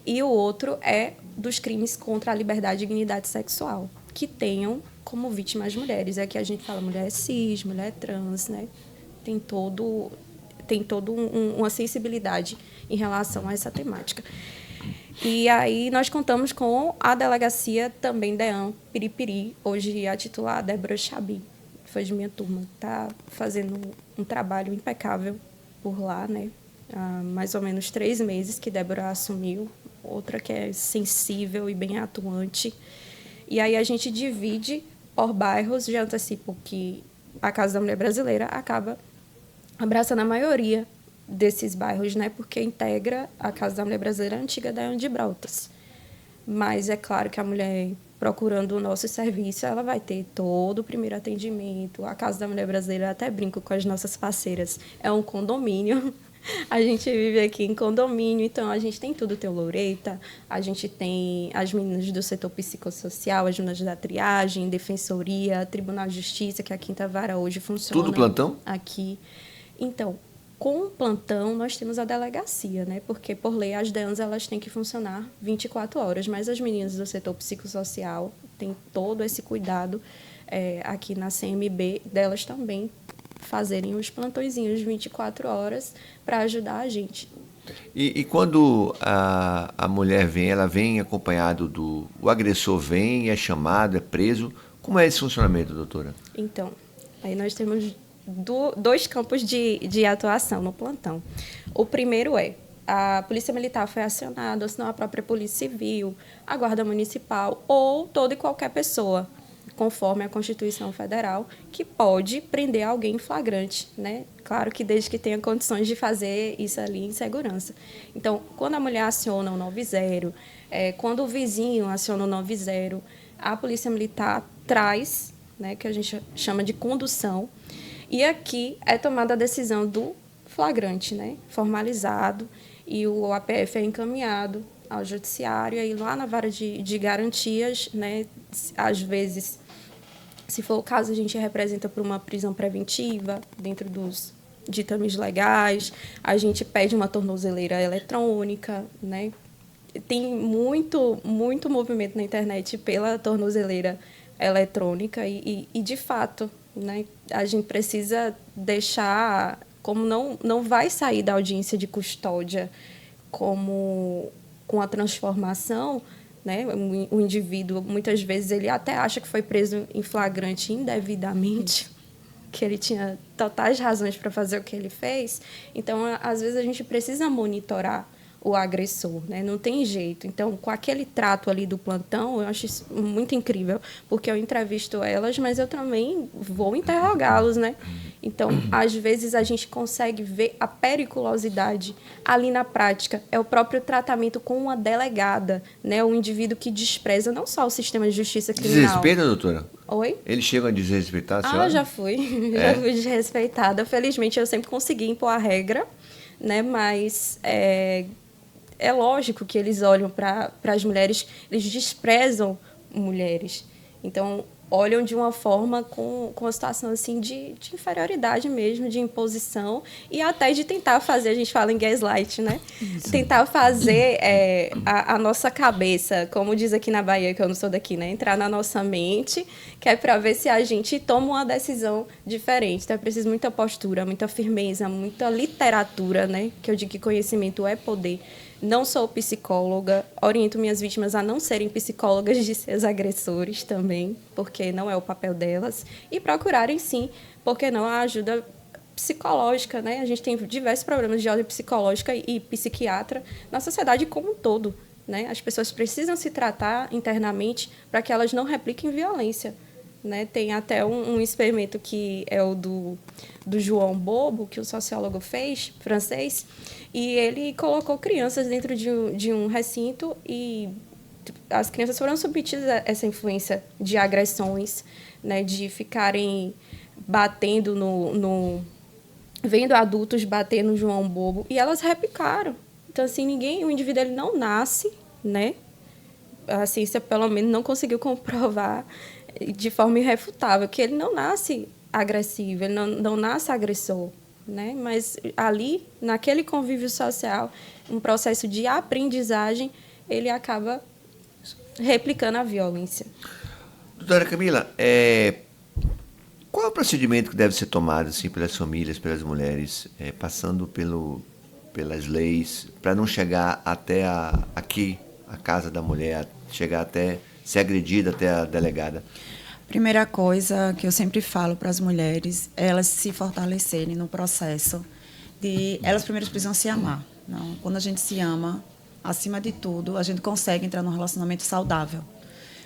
E o outro é dos crimes contra a liberdade e dignidade sexual, que tenham como vítimas mulheres. Aqui a gente fala mulher cis, mulher trans, né? Tem todo uma sensibilidade em relação a essa temática. E aí nós contamos com a delegacia também DEAN Piripiri, hoje a titular Débora Chabi, que foi de minha turma, está fazendo um trabalho impecável por lá, né? Há mais ou menos 3 meses que Débora assumiu, outra que é sensível e bem atuante. E aí a gente divide por bairros, já antecipo que a Casa da Mulher Brasileira acaba abraçando a maioria desses bairros, né? Porque integra a Casa da Mulher Brasileira antiga da de Brotas. Mas é claro que a mulher, procurando o nosso serviço, ela vai ter todo o primeiro atendimento. A Casa da Mulher Brasileira, eu até brinco com as nossas parceiras, é um condomínio. A gente vive aqui em condomínio, então a gente tem tudo, tem o Loureta, a gente tem as meninas do setor psicossocial, as meninas da triagem, defensoria, Tribunal de Justiça, que é a 5ª Vara hoje funciona. Tudo plantão? Aqui. Então, com o plantão, nós temos a delegacia, né? Porque, por lei, as DEANs elas têm que funcionar 24 horas, mas as meninas do setor psicossocial têm todo esse cuidado aqui na CMB, delas também fazerem os plantõezinhos 24 horas para ajudar a gente. E quando a mulher vem, ela vem acompanhado o agressor vem, é chamado, é preso. Como é esse funcionamento, doutora? Então, aí nós temos 2 campos de atuação no plantão. O primeiro a Polícia Militar foi acionada, ou senão a própria Polícia Civil, a Guarda Municipal ou toda e qualquer pessoa, conforme a Constituição Federal, que pode prender alguém em flagrante, né? Claro que desde que tenha condições de fazer isso ali em segurança. Então, quando a mulher aciona o 90, quando o vizinho aciona o 90, a Polícia Militar traz, né, que a gente chama de condução, e aqui é tomada a decisão do flagrante, né, formalizado, e o APF é encaminhado ao judiciário, e aí lá na vara de garantias, né, às vezes, se for o caso, a gente representa por uma prisão preventiva dentro dos ditames legais, a gente pede uma tornozeleira eletrônica, né? Tem muito movimento na internet pela tornozeleira eletrônica e de fato, né, a gente precisa deixar, como não vai sair da audiência de custódia como com a transformação, né? O indivíduo, muitas vezes, ele até acha que foi preso em flagrante indevidamente, que ele tinha totais razões para fazer o que ele fez. Então, às vezes, a gente precisa monitorar o agressor, né? Não tem jeito. Então, com aquele trato ali do plantão, eu acho isso muito incrível, porque eu entrevisto elas, mas eu também vou interrogá-los, né? Então, às vezes, a gente consegue ver a periculosidade ali na prática. É o próprio tratamento com uma delegada, né? O indivíduo que despreza não só o sistema de justiça criminal. Desrespeita, doutora? Oi? Eles chegam a desrespeitar a senhora? Já fui. Já fui desrespeitada. Felizmente, eu sempre consegui impor a regra, né? Mas é lógico que eles olham para as mulheres, eles desprezam mulheres. Então, olham de uma forma com uma situação assim de inferioridade mesmo, de imposição, e até de tentar fazer, a gente fala em gaslight, né? Isso. Tentar fazer a nossa cabeça, como diz aqui na Bahia, que eu não sou daqui, né? Entrar na nossa mente, que é para ver se a gente toma uma decisão diferente. Então, é preciso muita postura, muita firmeza, muita literatura, né? Que eu digo que conhecimento é poder. Não sou psicóloga, oriento minhas vítimas a não serem psicólogas de seus agressores também, porque não é o papel delas, e procurarem, sim, porque não, a ajuda psicológica, né? A gente tem diversos problemas de ordem psicológica e psiquiatra na sociedade como um todo, né? As pessoas precisam se tratar internamente para que elas não repliquem violência, né? Tem até um experimento que é o do João Bobo, que o sociólogo fez, francês, e ele colocou crianças dentro de um recinto e as crianças foram submetidas a essa influência de agressões, né, de ficarem batendo vendo adultos bater no João Bobo, e elas replicaram. Então, assim, o indivíduo ele não nasce, né? A ciência, pelo menos, não conseguiu comprovar de forma irrefutável que ele não nasce agressivo, ele não nasce agressor, né? Mas ali, naquele convívio social, um processo de aprendizagem, ele acaba replicando a violência. Doutora Camila, qual é o procedimento que deve ser tomado assim, pelas famílias, pelas mulheres, passando pelas leis, para não chegar até aqui, a casa da mulher, chegar até ser agredida até a delegada? Primeira coisa que eu sempre falo para as mulheres é elas se fortalecerem no processo de... Elas primeiro precisam se amar. Não? Quando a gente se ama, acima de tudo, a gente consegue entrar num relacionamento saudável.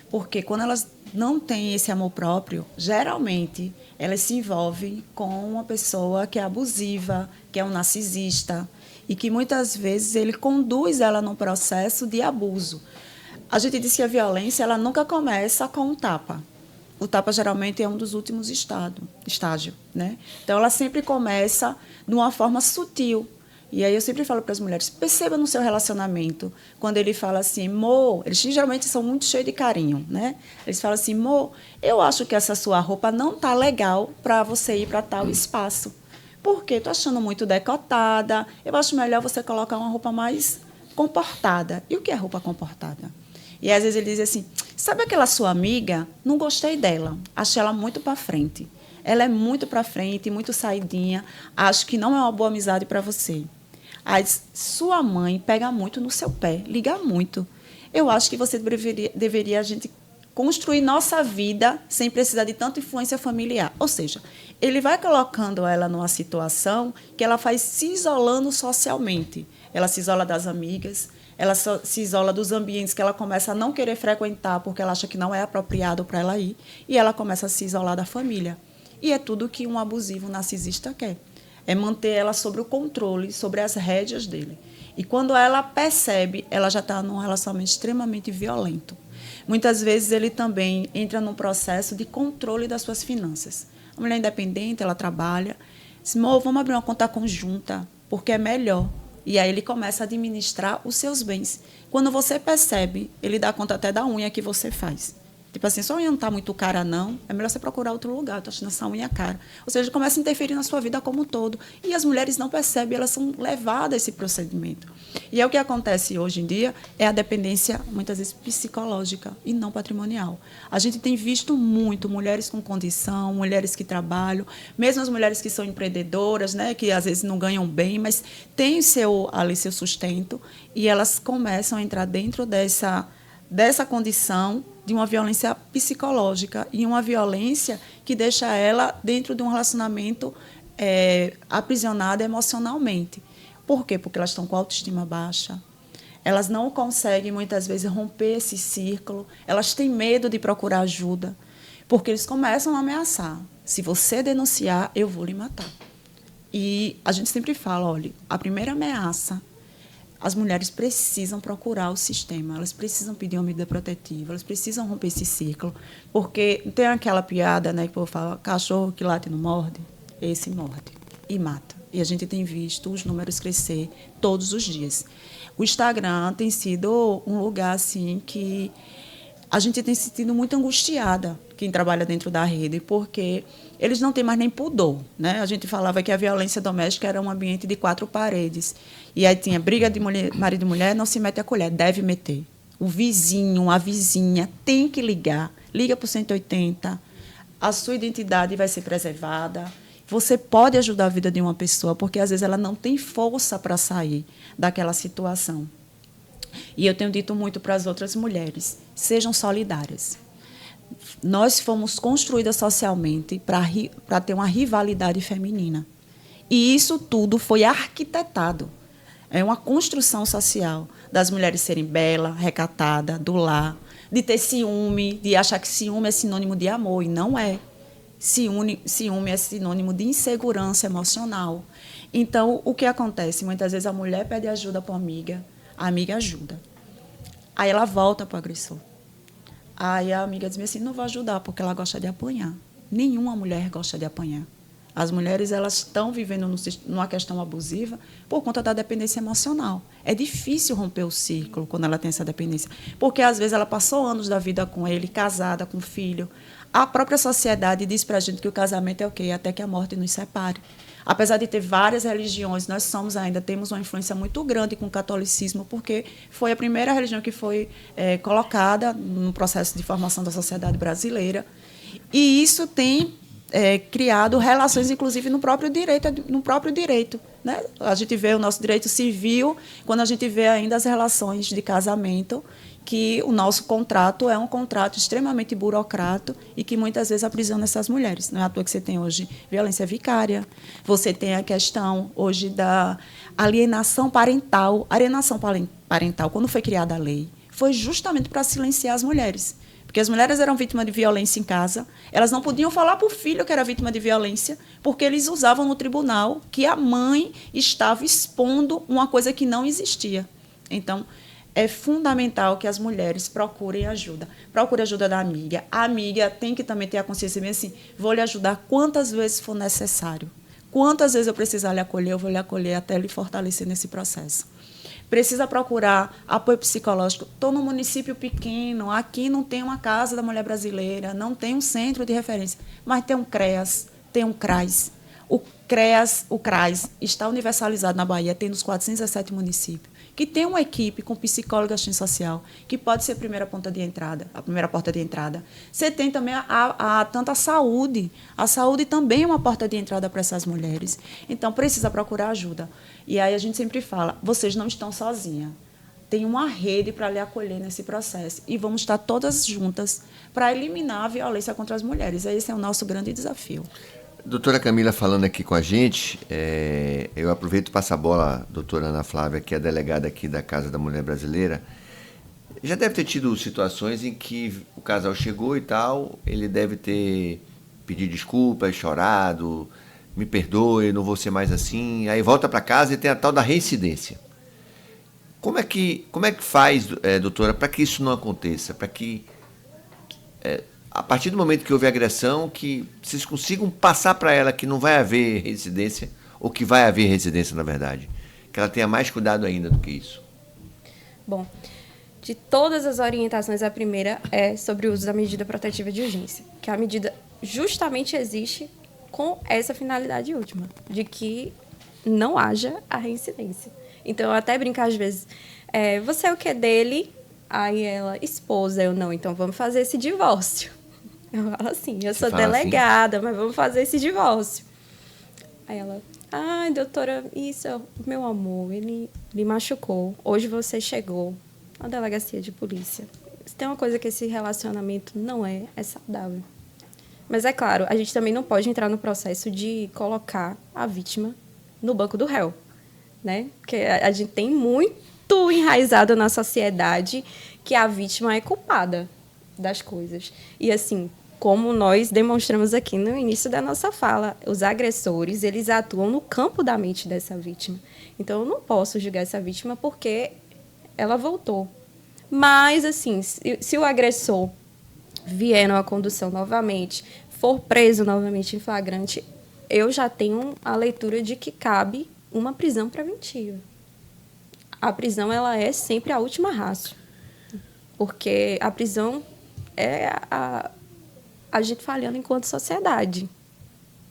Porque quando elas não têm esse amor próprio, geralmente elas se envolvem com uma pessoa que é abusiva, que é um narcisista, e que muitas vezes ele conduz ela num processo de abuso. A gente diz que a violência ela nunca começa com um tapa. O tapa geralmente é um dos últimos estágios, né? Então, ela sempre começa de uma forma sutil. E aí eu sempre falo para as mulheres, perceba no seu relacionamento, quando ele fala assim, Mo, eles geralmente são muito cheios de carinho, né? Eles falam assim, Mo, eu acho que essa sua roupa não está legal para você ir para tal espaço. Por quê? Estou achando muito decotada, eu acho melhor você colocar uma roupa mais comportada. E o que é roupa comportada? E às vezes ele diz assim, sabe aquela sua amiga? Não gostei dela, achei ela muito para frente. Ela é muito para frente, muito saidinha, acho que não é uma boa amizade para você. Aí sua mãe pega muito no seu pé, liga muito. Eu acho que você deveria a gente construir nossa vida sem precisar de tanta influência familiar. Ou seja, ele vai colocando ela numa situação que ela vai se isolando socialmente. Ela se isola das amigas, ela se isola dos ambientes que ela começa a não querer frequentar porque ela acha que não é apropriado para ela ir, e ela começa a se isolar da família. E é tudo que um abusivo narcisista quer. É manter ela sob o controle, sobre as rédeas dele. E quando ela percebe, ela já está num relacionamento extremamente violento. Muitas vezes ele também entra num processo de controle das suas finanças. A mulher independente, ela trabalha, diz, vamos abrir uma conta conjunta, porque é melhor. E aí ele começa a administrar os seus bens. Quando você percebe, ele dá conta até da unha que você faz. Tipo assim, sua unha não está muito cara, não. É melhor você procurar outro lugar. Eu estou achando essa unha cara. Ou seja, começa a interferir na sua vida como um todo. E as mulheres não percebem, elas são levadas a esse procedimento. E é o que acontece hoje em dia, é a dependência, muitas vezes, psicológica e não patrimonial. A gente tem visto muito mulheres com condição, mulheres que trabalham, mesmo as mulheres que são empreendedoras, né, que às vezes não ganham bem, mas têm ali seu sustento, e elas começam a entrar dentro dessa condição de uma violência psicológica e uma violência que deixa ela dentro de um relacionamento aprisionada emocionalmente. Por quê? Porque elas estão com a autoestima baixa, elas não conseguem, muitas vezes, romper esse círculo, elas têm medo de procurar ajuda, porque eles começam a ameaçar. Se você denunciar, eu vou lhe matar. E a gente sempre fala, olha, a primeira ameaça, as mulheres precisam procurar o sistema, elas precisam pedir uma medida protetiva, elas precisam romper esse círculo, porque tem aquela piada, né, que o povo fala, cachorro que late não morde, esse morde e mata. E a gente tem visto os números crescer todos os dias. O Instagram tem sido um lugar assim que a gente tem se sentido muito angustiada, quem trabalha dentro da rede, porque eles não têm mais nem pudor, né? A gente falava que a violência doméstica era um ambiente de 4 paredes. E aí tinha briga de marido e mulher, não se mete a colher, deve meter. O vizinho, a vizinha tem que liga para o 180, a sua identidade vai ser preservada. Você pode ajudar a vida de uma pessoa, porque às vezes ela não tem força para sair daquela situação. E eu tenho dito muito para as outras mulheres, sejam solidárias. Nós fomos construídas socialmente para ter uma rivalidade feminina. E isso tudo foi arquitetado. É uma construção social das mulheres serem belas, recatadas, do lar, de ter ciúme, de achar que ciúme é sinônimo de amor, e não é. Ciúme é sinônimo de insegurança emocional. Então, o que acontece? Muitas vezes a mulher pede ajuda para uma amiga, a amiga ajuda. Aí ela volta para o agressor. Aí a amiga diz assim, não vou ajudar, porque ela gosta de apanhar. Nenhuma mulher gosta de apanhar. As mulheres elas estão vivendo numa questão abusiva por conta da dependência emocional. É difícil romper o círculo quando ela tem essa dependência, porque às vezes ela passou anos da vida com ele, casada, com filho. A própria sociedade diz para a gente que o casamento é o quê? Até que a morte nos separe. Apesar de ter várias religiões, nós temos uma influência muito grande com o catolicismo, porque foi a primeira religião que foi colocada no processo de formação da sociedade brasileira. E isso tem criado relações, inclusive, no próprio direito. Né? A gente vê o nosso direito civil, quando a gente vê ainda as relações de casamento, que o nosso contrato é um contrato extremamente burocrático e que muitas vezes aprisiona essas mulheres. Não é à toa que você tem hoje violência vicária, você tem a questão hoje da alienação parental. A alienação parental, quando foi criada a lei, foi justamente para silenciar as mulheres. Porque as mulheres eram vítimas de violência em casa, elas não podiam falar para o filho que era vítima de violência, porque eles usavam no tribunal que a mãe estava expondo uma coisa que não existia. Então, é fundamental que as mulheres procurem ajuda. Procure ajuda da amiga. A amiga tem que também ter a consciência mesmo assim, vou lhe ajudar quantas vezes for necessário. Quantas vezes eu precisar lhe acolher, eu vou lhe acolher até lhe fortalecer nesse processo. Precisa procurar apoio psicológico. Estou num município pequeno, aqui não tem uma casa da mulher brasileira, não tem um centro de referência, mas tem um CREAS, tem um CRAS. O CRAS está universalizado na Bahia, tem nos 417 municípios, que tem uma equipe com psicóloga e assistente social, que pode ser a primeira porta de entrada. Você tem também tanto a saúde. A saúde também é uma porta de entrada para essas mulheres. Então, precisa procurar ajuda. E aí a gente sempre fala, vocês não estão sozinhas. Tem uma rede para lhe acolher nesse processo. E vamos estar todas juntas para eliminar a violência contra as mulheres. Esse é o nosso grande desafio. Doutora Camila falando aqui com a gente, eu aproveito e passo a bola, doutora Ana Flávia, que é a delegada aqui da Casa da Mulher Brasileira. Já deve ter tido situações em que o casal chegou e tal, ele deve ter pedido desculpas, chorado, me perdoe, não vou ser mais assim, aí volta para casa e tem a tal da reincidência. Como é que faz, doutora, para que isso não aconteça, para que... a partir do momento que houve agressão, que vocês consigam passar para ela que não vai haver reincidência, ou que vai haver reincidência, na verdade. Que ela tenha mais cuidado ainda do que isso. Bom, de todas as orientações, a primeira é sobre o uso da medida protetiva de urgência, que a medida justamente existe com essa finalidade última, de que não haja a reincidência. Então, eu até brinco às vezes, você é o que dele? Aí ela, esposa, eu não, então vamos fazer esse divórcio. Eu falo assim, eu sou delegada, mas vamos fazer esse divórcio. Aí ela, ai, doutora, isso, meu amor, ele machucou. Hoje você chegou na delegacia de polícia. Se tem uma coisa que esse relacionamento não é saudável. Mas é claro, a gente também não pode entrar no processo de colocar a vítima no banco do réu, né? Porque a gente tem muito enraizado na sociedade que a vítima é culpada das coisas. E assim, como nós demonstramos aqui no início da nossa fala, os agressores, eles atuam no campo da mente dessa vítima. Então, eu não posso julgar essa vítima porque ela voltou. Mas, assim, se o agressor vier numa condução novamente, for preso novamente em flagrante, eu já tenho a leitura de que cabe uma prisão preventiva. A prisão, ela é sempre a última ratio, porque a prisão é a gente falhando enquanto sociedade,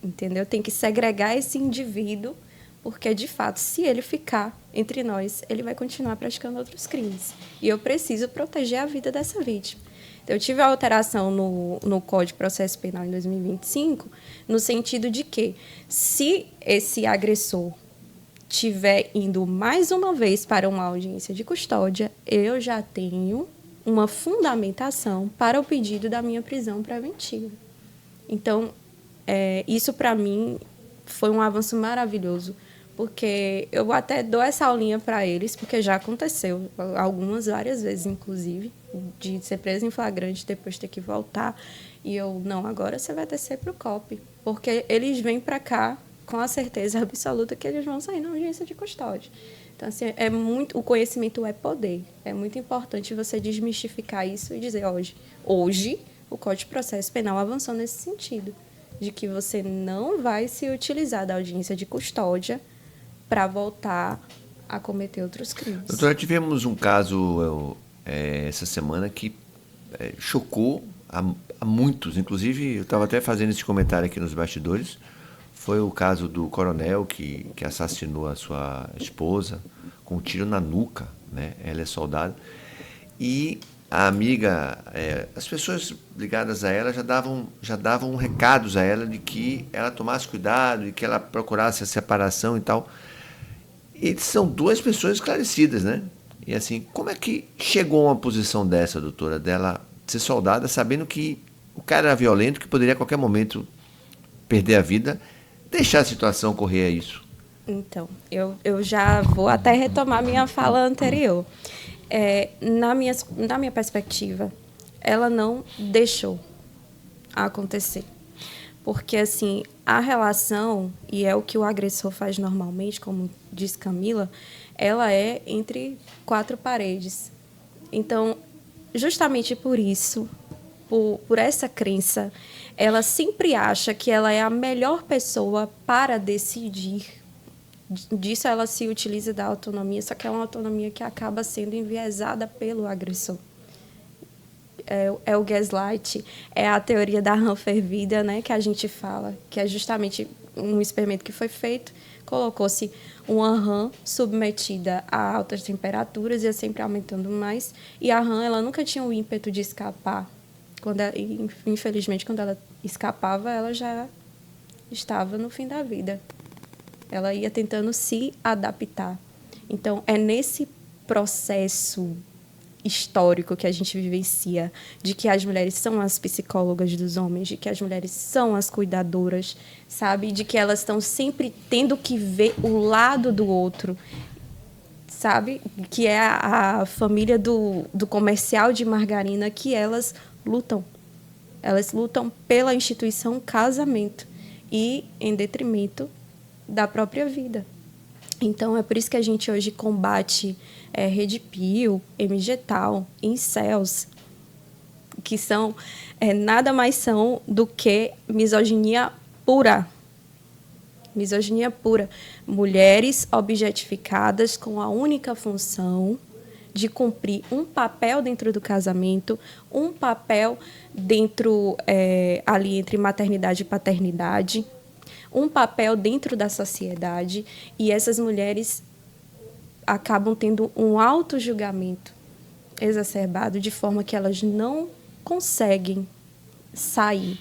entendeu? Tem que segregar esse indivíduo, porque, de fato, se ele ficar entre nós, ele vai continuar praticando outros crimes. E eu preciso proteger a vida dessa vítima. Então, eu tive a alteração no Código de Processo Penal em 2025, no sentido de que, se esse agressor estiver indo mais uma vez para uma audiência de custódia, eu já tenho uma fundamentação para o pedido da minha prisão preventiva. Então, isso, para mim, foi um avanço maravilhoso, porque eu até dou essa aulinha para eles, porque já aconteceu, várias vezes, inclusive, de ser presa em flagrante, depois ter que voltar, e eu, não, agora você vai descer para o COP, porque eles vêm para cá com a certeza absoluta que eles vão sair na audiência de custódia. Então, assim, o conhecimento é poder. É muito importante você desmistificar isso e dizer, hoje o Código de Processo Penal avançou nesse sentido, de que você não vai se utilizar da audiência de custódia para voltar a cometer outros crimes. Doutora, tivemos um caso essa semana que chocou a muitos, inclusive eu estava até fazendo esse comentário aqui nos bastidores. Foi o caso do coronel que assassinou a sua esposa com um tiro na nuca, né? Ela é soldado. E a amiga, as pessoas ligadas a ela já davam recados a ela de que ela tomasse cuidado, de que ela procurasse a separação e tal. E são duas pessoas esclarecidas, né? E assim, como é que chegou a uma posição dessa, doutora, dela ser soldada, sabendo que o cara era violento, que poderia a qualquer momento perder a vida, deixar a situação correr a isso? Então, eu já vou até retomar minha fala anterior. Na minha perspectiva, ela não deixou acontecer. Porque, assim, a relação, e é o que o agressor faz normalmente, como diz Camila, ela é entre quatro paredes. Então, justamente por isso, por essa crença, ela sempre acha que ela é a melhor pessoa para decidir. Disso ela se utiliza da autonomia, só que é uma autonomia que acaba sendo enviesada pelo agressor. É o gaslight, é a teoria da rã fervida, né, que a gente fala, que é justamente um experimento que foi feito, colocou-se uma rã submetida a altas temperaturas, ia sempre aumentando mais, e a rã ela nunca tinha o ímpeto de escapar. Infelizmente, quando ela escapava, ela já estava no fim da vida. Ela ia tentando se adaptar. Então, é nesse processo histórico que a gente vivencia, de que as mulheres são as psicólogas dos homens, de que as mulheres são as cuidadoras, sabe? De que elas estão sempre tendo que ver o lado do outro, sabe? Que é a família do comercial de margarina, que elas lutam. Elas lutam pela instituição casamento e em detrimento da própria vida. Então, é por isso que a gente hoje combate Rede Pio, MGTOW, incels, que são nada mais são do que misoginia pura. Misoginia pura. Mulheres objetificadas com a única função de cumprir um papel dentro do casamento, um papel dentro, ali entre maternidade e paternidade, um papel dentro da sociedade, e essas mulheres acabam tendo um auto-julgamento exacerbado, de forma que elas não conseguem sair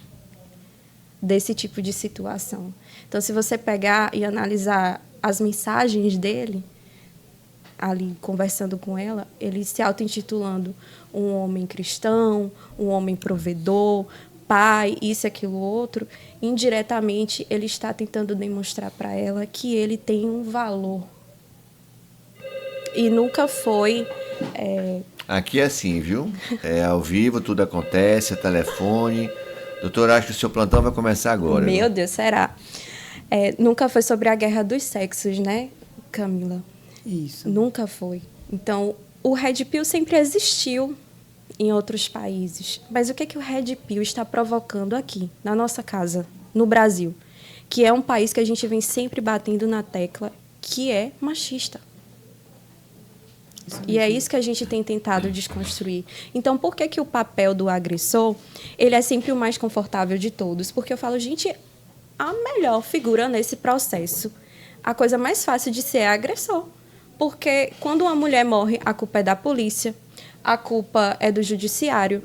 desse tipo de situação. Então, se você pegar e analisar as mensagens dele, ali conversando com ela, ele se auto-intitulando um homem cristão, um homem provedor, pai, isso, aquilo, outro, indiretamente ele está tentando demonstrar para ela que ele tem um valor. E nunca foi... Aqui é assim, viu? É ao vivo, tudo acontece, é telefone. Doutora, acho que o seu plantão vai começar agora. Meu Deus, será? Nunca foi sobre a guerra dos sexos, né, Camila? Isso. Nunca foi. Então, o Red Pill sempre existiu em outros países. Mas o que o Red Pill está provocando aqui, na nossa casa, no Brasil? Que é um país que a gente vem sempre batendo na tecla, que é machista. E é isso que a gente tem tentado desconstruir. Então, por que o papel do agressor ele é sempre o mais confortável de todos? Porque eu falo, gente, a melhor figura nesse processo, a coisa mais fácil de ser é agressor. Porque quando uma mulher morre, a culpa é da polícia, a culpa é do judiciário,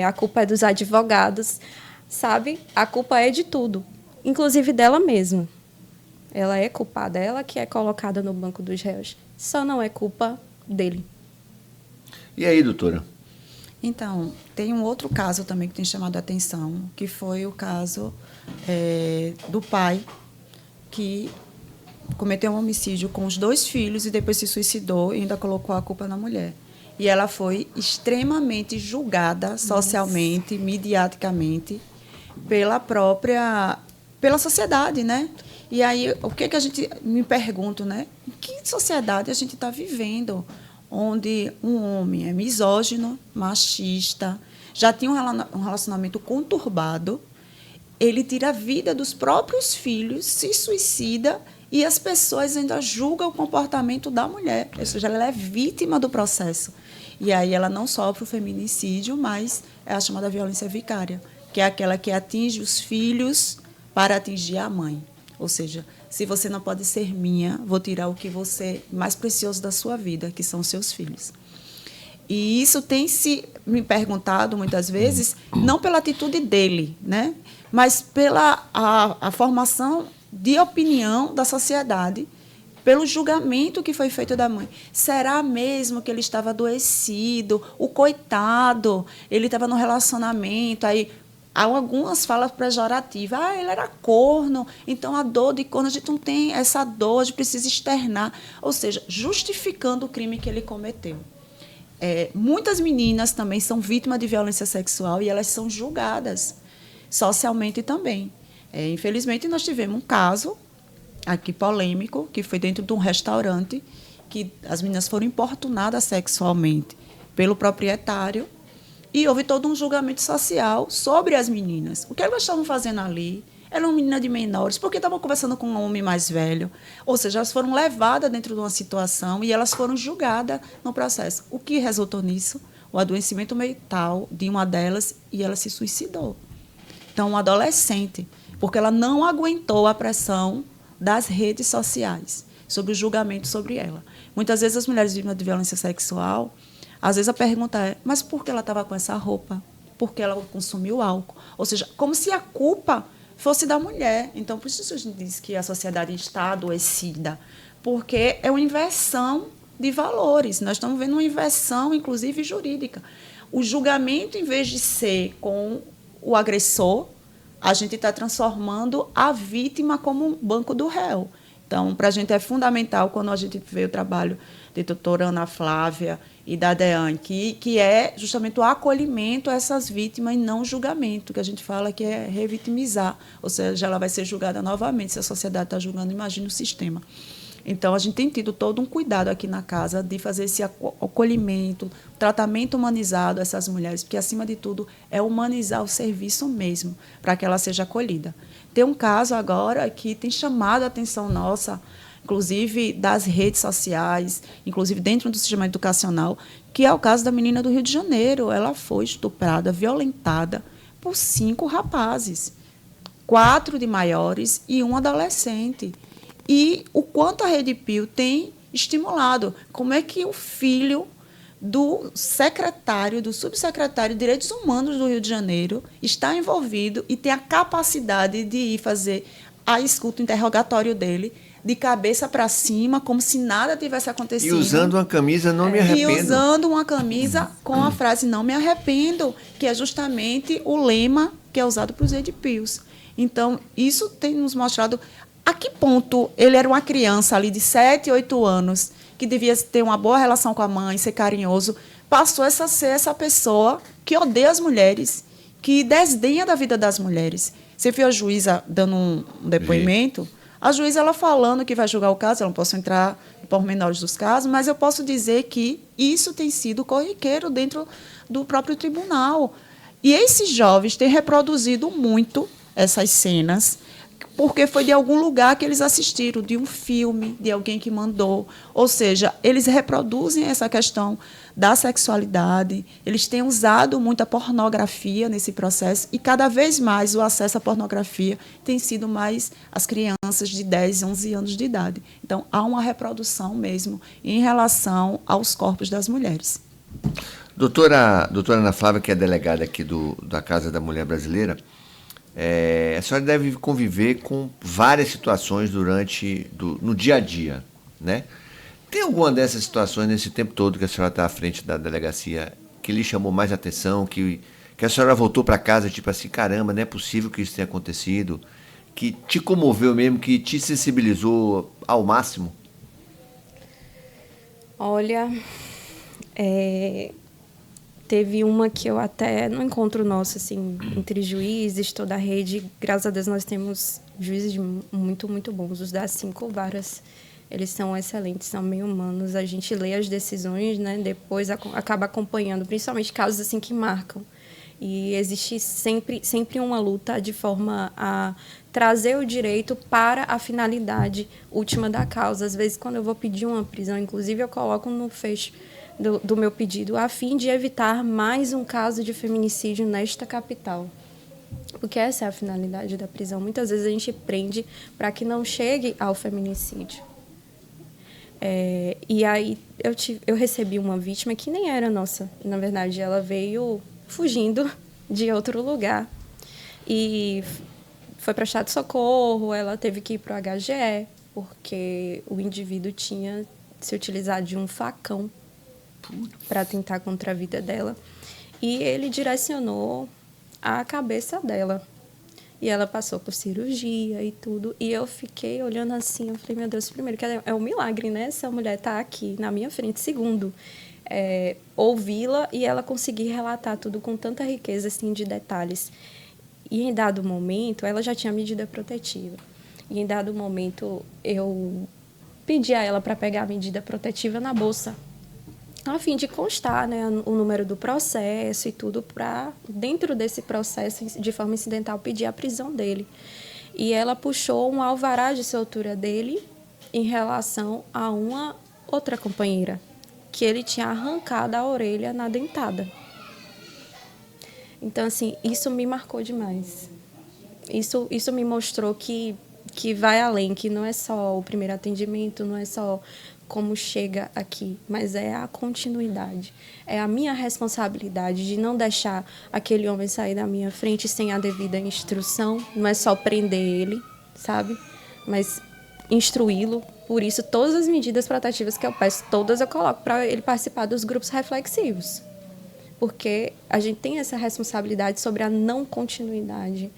a culpa é dos advogados, sabe? A culpa é de tudo, inclusive dela mesma. Ela é culpada, ela que é colocada no banco dos réus. Só não é culpa dele. E aí, doutora? Então, tem um outro caso também que tem chamado a atenção, que foi o caso do pai que cometeu um homicídio com os 2 filhos e depois se suicidou e ainda colocou a culpa na mulher. E ela foi extremamente julgada socialmente, midiaticamente, pela sociedade, né? E aí, o que a gente me pergunto, né? Em que sociedade a gente está vivendo? Onde um homem é misógino, machista, já tinha um relacionamento conturbado, ele tira a vida dos próprios filhos, se suicida e as pessoas ainda julgam o comportamento da mulher. Ou seja, ela é vítima do processo. E aí ela não sofre o feminicídio, mas é a chamada violência vicária, que é aquela que atinge os filhos para atingir a mãe. Ou seja, se você não pode ser minha, vou tirar o que você mais precioso da sua vida, que são os seus filhos. E isso tem se me perguntado muitas vezes, não pela atitude dele, né? Mas pela a formação de opinião da sociedade, pelo julgamento que foi feito da mãe. Será mesmo que ele estava adoecido? O coitado, ele estava no relacionamento, aí há algumas falas pejorativas. Ele era corno, então a dor de corno, a gente não tem essa dor, a gente precisa externar. Ou seja, justificando o crime que ele cometeu. Muitas meninas também são vítimas de violência sexual e elas são julgadas socialmente também. Infelizmente, nós tivemos um caso aqui polêmico, que foi dentro de um restaurante, que as meninas foram importunadas sexualmente pelo proprietário e houve todo um julgamento social sobre as meninas. O que elas estavam fazendo ali? Eram meninas de menores, porque estavam conversando com um homem mais velho. Ou seja, elas foram levadas dentro de uma situação e elas foram julgadas no processo. O que resultou nisso? O adoecimento mental de uma delas e ela se suicidou. Então, uma adolescente, porque ela não aguentou a pressão das redes sociais sobre o julgamento sobre ela. Muitas vezes as mulheres vítimas de violência sexual, às vezes a pergunta é, mas por que ela estava com essa roupa? Por que ela consumiu álcool? Ou seja, como se a culpa fosse da mulher. Então, por isso a gente diz que a sociedade está adoecida, porque é uma inversão de valores. Nós estamos vendo uma inversão, inclusive, jurídica. O julgamento, em vez de ser com o agressor, a gente está transformando a vítima como um banco do réu. Então, para a gente é fundamental, quando a gente vê o trabalho de doutora Ana Flávia e da DEAN, que é justamente o acolhimento a essas vítimas e não o julgamento, que a gente fala que é revitimizar, ou seja, ela vai ser julgada novamente. Se a sociedade está julgando, imagina o sistema. Então, a gente tem tido todo um cuidado aqui na casa de fazer esse acolhimento, tratamento humanizado a essas mulheres, porque, acima de tudo, é humanizar o serviço mesmo, para que ela seja acolhida. Tem um caso agora que tem chamado a atenção nossa, inclusive das redes sociais, inclusive dentro do sistema educacional, que é o caso da menina do Rio de Janeiro. Ela foi estuprada, violentada por 5 rapazes, 4 de maiores e um adolescente. E o quanto a Rede Pio tem estimulado, como é que o filho do secretário, do subsecretário de Direitos Humanos do Rio de Janeiro está envolvido e tem a capacidade de ir fazer a escuta, o interrogatório dele, de cabeça para cima, como se nada tivesse acontecido. E usando uma camisa não me arrependo. E usando uma camisa com a frase não me arrependo, que é justamente o lema que é usado para os edipios. Então, isso tem nos mostrado a que ponto ele era uma criança ali de 7, 8 anos, que devia ter uma boa relação com a mãe, ser carinhoso, passou a ser essa pessoa que odeia as mulheres, que desdenha da vida das mulheres. Você viu a juíza dando um depoimento? A juíza ela falando que vai julgar o caso, eu não posso entrar em pormenores dos casos, mas eu posso dizer que isso tem sido corriqueiro dentro do próprio tribunal. E esses jovens têm reproduzido muito essas cenas, porque foi de algum lugar que eles assistiram, de um filme, de alguém que mandou. Ou seja, eles reproduzem essa questão da sexualidade, eles têm usado muito a pornografia nesse processo e cada vez mais o acesso à pornografia tem sido mais as crianças de 10, 11 anos de idade. Então, há uma reprodução mesmo em relação aos corpos das mulheres. Doutora Ana Flávia, que é delegada aqui da Casa da Mulher Brasileira, a senhora deve conviver com várias situações no dia a dia, né? Tem alguma dessas situações nesse tempo todo que a senhora está à frente da delegacia que lhe chamou mais atenção, que a senhora voltou para casa tipo assim, caramba, não é possível que isso tenha acontecido, que te comoveu mesmo, que te sensibilizou ao máximo? Olha, teve uma que eu até, no encontro nosso, assim, entre juízes, toda a rede, graças a Deus nós temos juízes muito, muito bons. Os das 5 varas, eles são excelentes, são bem humanos. A gente lê as decisões, né, depois acaba acompanhando, principalmente casos assim que marcam. E existe sempre uma luta de forma a trazer o direito para a finalidade última da causa. Às vezes, quando eu vou pedir uma prisão, inclusive, eu coloco no fecho do meu pedido, a fim de evitar mais um caso de feminicídio nesta capital. Porque essa é a finalidade da prisão. Muitas vezes a gente prende para que não chegue ao feminicídio. E aí eu recebi uma vítima que nem era nossa. Na verdade, ela veio fugindo de outro lugar. E foi para estado de socorro, ela teve que ir para o HGE, porque o indivíduo tinha se utilizado de um facão para tentar contra a vida dela. E ele direcionou a cabeça dela. E ela passou por cirurgia e tudo. E eu fiquei olhando assim, eu falei, meu Deus, primeiro, que é um milagre, né? Essa mulher tá aqui na minha frente. Segundo, ouvi-la e ela conseguir relatar tudo com tanta riqueza assim, de detalhes. E em dado momento, ela já tinha medida protetiva. E em dado momento, eu pedi a ela para pegar a medida protetiva na bolsa, a fim de constar, né, o número do processo e tudo, para, dentro desse processo, de forma incidental, pedir a prisão dele. E ela puxou um alvará de soltura dele em relação a uma outra companheira, que ele tinha arrancado a orelha na dentada. Então, assim, isso me marcou demais. Isso me mostrou que vai além, que não é só o primeiro atendimento, não é só como chega aqui, mas é a continuidade. É a minha responsabilidade de não deixar aquele homem sair da minha frente sem a devida instrução. Não é só prender ele, sabe? Mas instruí-lo. Por isso, todas as medidas protetivas que eu peço, todas eu coloco para ele participar dos grupos reflexivos. Porque a gente tem essa responsabilidade sobre a não continuidade.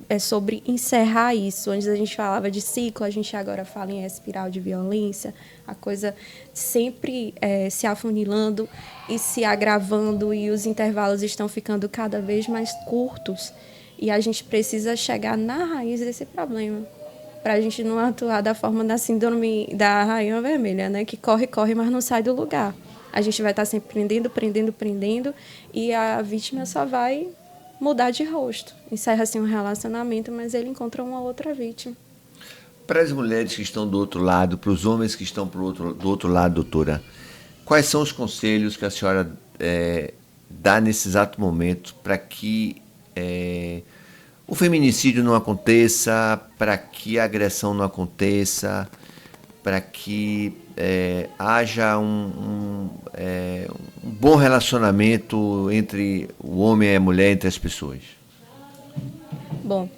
É sobre encerrar isso. Antes a gente falava de ciclo, a gente agora fala em espiral de violência, a coisa sempre se afunilando e se agravando, e os intervalos estão ficando cada vez mais curtos. E a gente precisa chegar na raiz desse problema, para a gente não atuar da forma da síndrome da rainha vermelha, né? Que corre, mas não sai do lugar. A gente vai estar sempre prendendo, e a vítima só vai mudar de rosto. Encerra-se um relacionamento, mas ele encontra uma outra vítima. para as mulheres que estão do outro lado, para os homens que estão do outro lado, doutora, quais são os conselhos que a senhora dá nesse exato momento para que o feminicídio não aconteça, para que a agressão não aconteça, para que haja um bom relacionamento entre o homem e a mulher, entre as pessoas? Bom,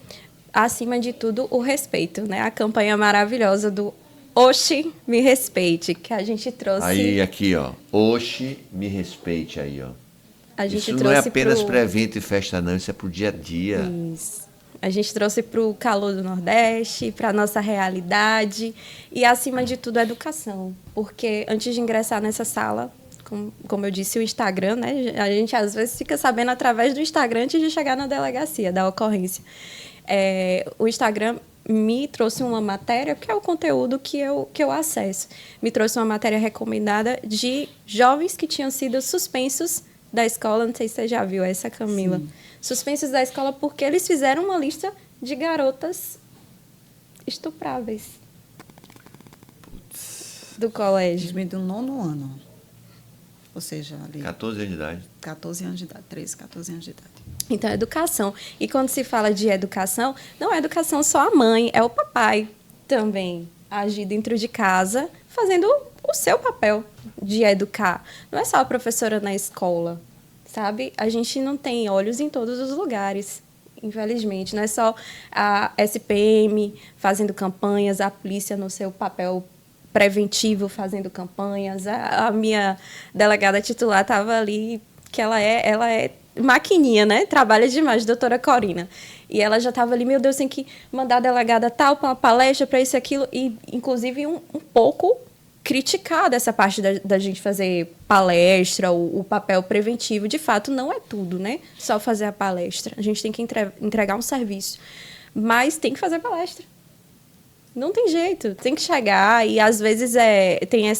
acima de tudo, o respeito, né? A campanha maravilhosa do Oxi, me respeite, que a gente trouxe... Aí, aqui, ó. Oxi, me respeite aí, ó. A gente isso trouxe não é apenas para evento e festa, não. Isso é para o dia a dia. Isso. A gente trouxe para o calor do Nordeste, para a nossa realidade e, acima de tudo, a educação. Porque antes de ingressar nessa sala, como eu disse, o Instagram, né? A gente às vezes fica sabendo através do Instagram antes de chegar na delegacia da ocorrência. O Instagram me trouxe uma matéria, que é o conteúdo que eu acesso. Me trouxe uma matéria recomendada de jovens que tinham sido suspensos da escola. Não sei se você já viu essa, Camila. Sim. Suspensos da escola porque eles fizeram uma lista de garotas estupráveis. Do colégio. Do 9º ano. Ou seja, ali... 14 anos de idade. 14 anos de idade, 13, 14 anos de idade. Então, educação. E quando se fala de educação, não é educação só a mãe, é o papai também agir dentro de casa, fazendo o seu papel de educar. Não é só a professora na escola, sabe? A gente não tem olhos em todos os lugares, infelizmente. Não é só a SPM fazendo campanhas, a polícia no seu papel preventivo fazendo campanhas. A minha delegada titular estava ali, que ela é maquininha, né? Trabalha demais, doutora Corina. E ela já estava ali, meu Deus, tem que mandar a delegada tal para uma palestra, para isso e aquilo. E, inclusive, um pouco criticada essa parte da gente fazer palestra, o papel preventivo. De fato, não é tudo, né? Só fazer a palestra. A gente tem que entregar um serviço. Mas tem que fazer palestra. Não tem jeito. Tem que chegar e, às vezes, tem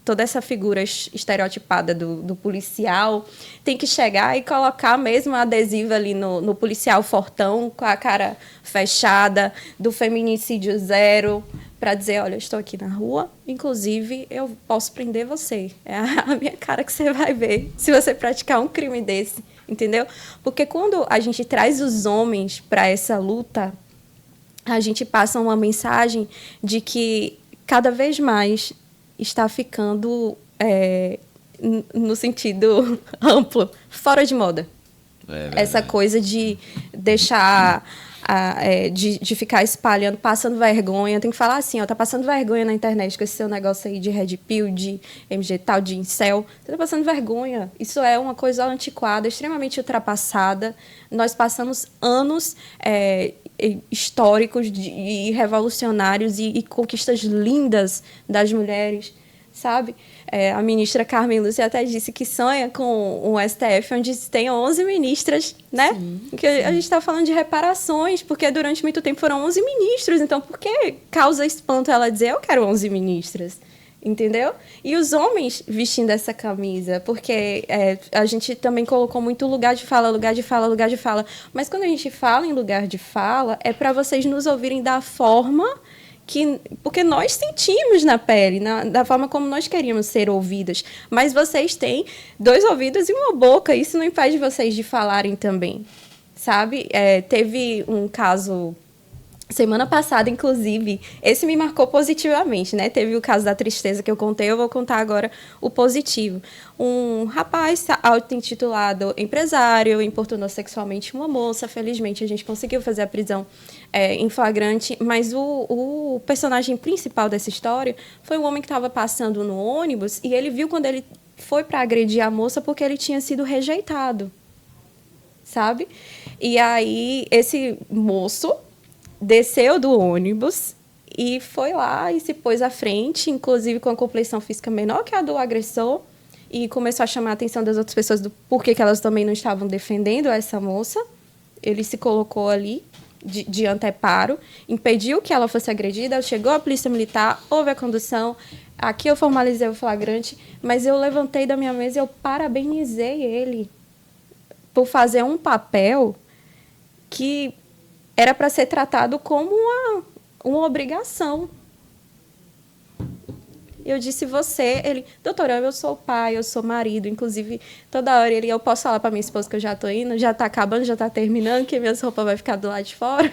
toda essa figura estereotipada do policial, tem que chegar e colocar mesmo adesivo ali no policial fortão, com a cara fechada, do feminicídio zero, para dizer, olha, eu estou aqui na rua, inclusive eu posso prender você. É a minha cara que você vai ver se você praticar um crime desse, entendeu? Porque quando a gente traz os homens para essa luta, a gente passa uma mensagem de que cada vez mais está ficando, no sentido amplo, fora de moda. Essa coisa de deixar, de ficar espalhando, passando vergonha. Tem que falar assim, ó, tá passando vergonha na internet com esse seu negócio aí de Red Pill, de MG tal, de incel. Você tá passando vergonha. Isso é uma coisa antiquada, extremamente ultrapassada. Nós passamos anos históricos e revolucionários e conquistas lindas das mulheres, sabe? A ministra Carmen Lúcia até disse que sonha com um STF onde tem 11 ministras, né? Sim, porque sim. A gente está falando de reparações, porque durante muito tempo foram 11 ministros, então por que causa espanto ela dizer eu quero 11 ministras? Entendeu? E os homens vestindo essa camisa, porque a gente também colocou muito lugar de fala, lugar de fala, lugar de fala. Mas quando a gente fala em lugar de fala, é para vocês nos ouvirem da forma porque nós sentimos na pele, da forma como nós queríamos ser ouvidas. Mas vocês têm 2 ouvidos e uma boca, isso não impede vocês de falarem também, sabe? Teve um caso... Semana passada, inclusive, esse me marcou positivamente, né? Teve o caso da tristeza que eu contei, eu vou contar agora o positivo. Um rapaz auto-intitulado empresário importunou sexualmente uma moça. Felizmente, a gente conseguiu fazer a prisão em flagrante, mas o personagem principal dessa história foi um homem que estava passando no ônibus e ele viu quando ele foi para agredir a moça porque ele tinha sido rejeitado, sabe? E aí, esse moço desceu do ônibus e foi lá e se pôs à frente, inclusive com a complexão física menor que a do agressor, e começou a chamar a atenção das outras pessoas do porquê que elas também não estavam defendendo essa moça. Ele se colocou ali de anteparo, impediu que ela fosse agredida, chegou a polícia militar, houve a condução, aqui eu formalizei o flagrante, mas eu levantei da minha mesa e eu parabenizei ele por fazer um papel que era para ser tratado como uma obrigação. Eu disse você, ele, doutora, eu sou pai, eu sou marido, inclusive toda hora eu posso falar para minha esposa que eu já estou indo, já está acabando, já está terminando, que minhas roupas vai ficar do lado de fora.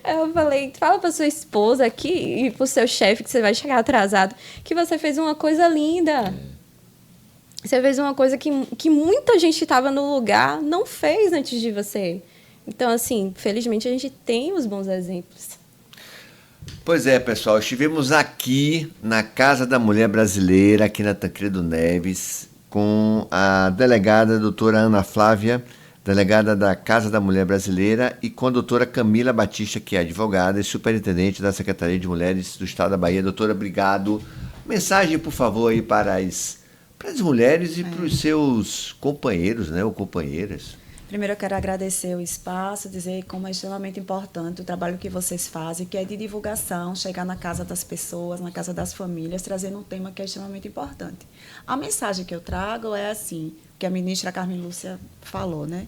Eu falei, fala para sua esposa aqui e para o seu chefe que você vai chegar atrasado, que você fez uma coisa linda. Você fez uma coisa que muita gente que estava no lugar não fez antes de você. Então, assim, felizmente a gente tem os bons exemplos. Pois é, pessoal, estivemos aqui na Casa da Mulher Brasileira, aqui na Tancredo Neves, com a delegada doutora Ana Flávia, delegada da Casa da Mulher Brasileira, e com a doutora Camila Batista, que é advogada e superintendente da Secretaria de Mulheres do Estado da Bahia. Doutora, obrigado. Mensagem, por favor, aí para as mulheres e para os seus companheiros, né, ou companheiras. Primeiro eu quero agradecer o espaço, dizer como é extremamente importante o trabalho que vocês fazem, que é de divulgação, chegar na casa das pessoas, na casa das famílias, trazendo um tema que é extremamente importante. A mensagem que eu trago é assim, que a ministra Carmen Lúcia falou, né?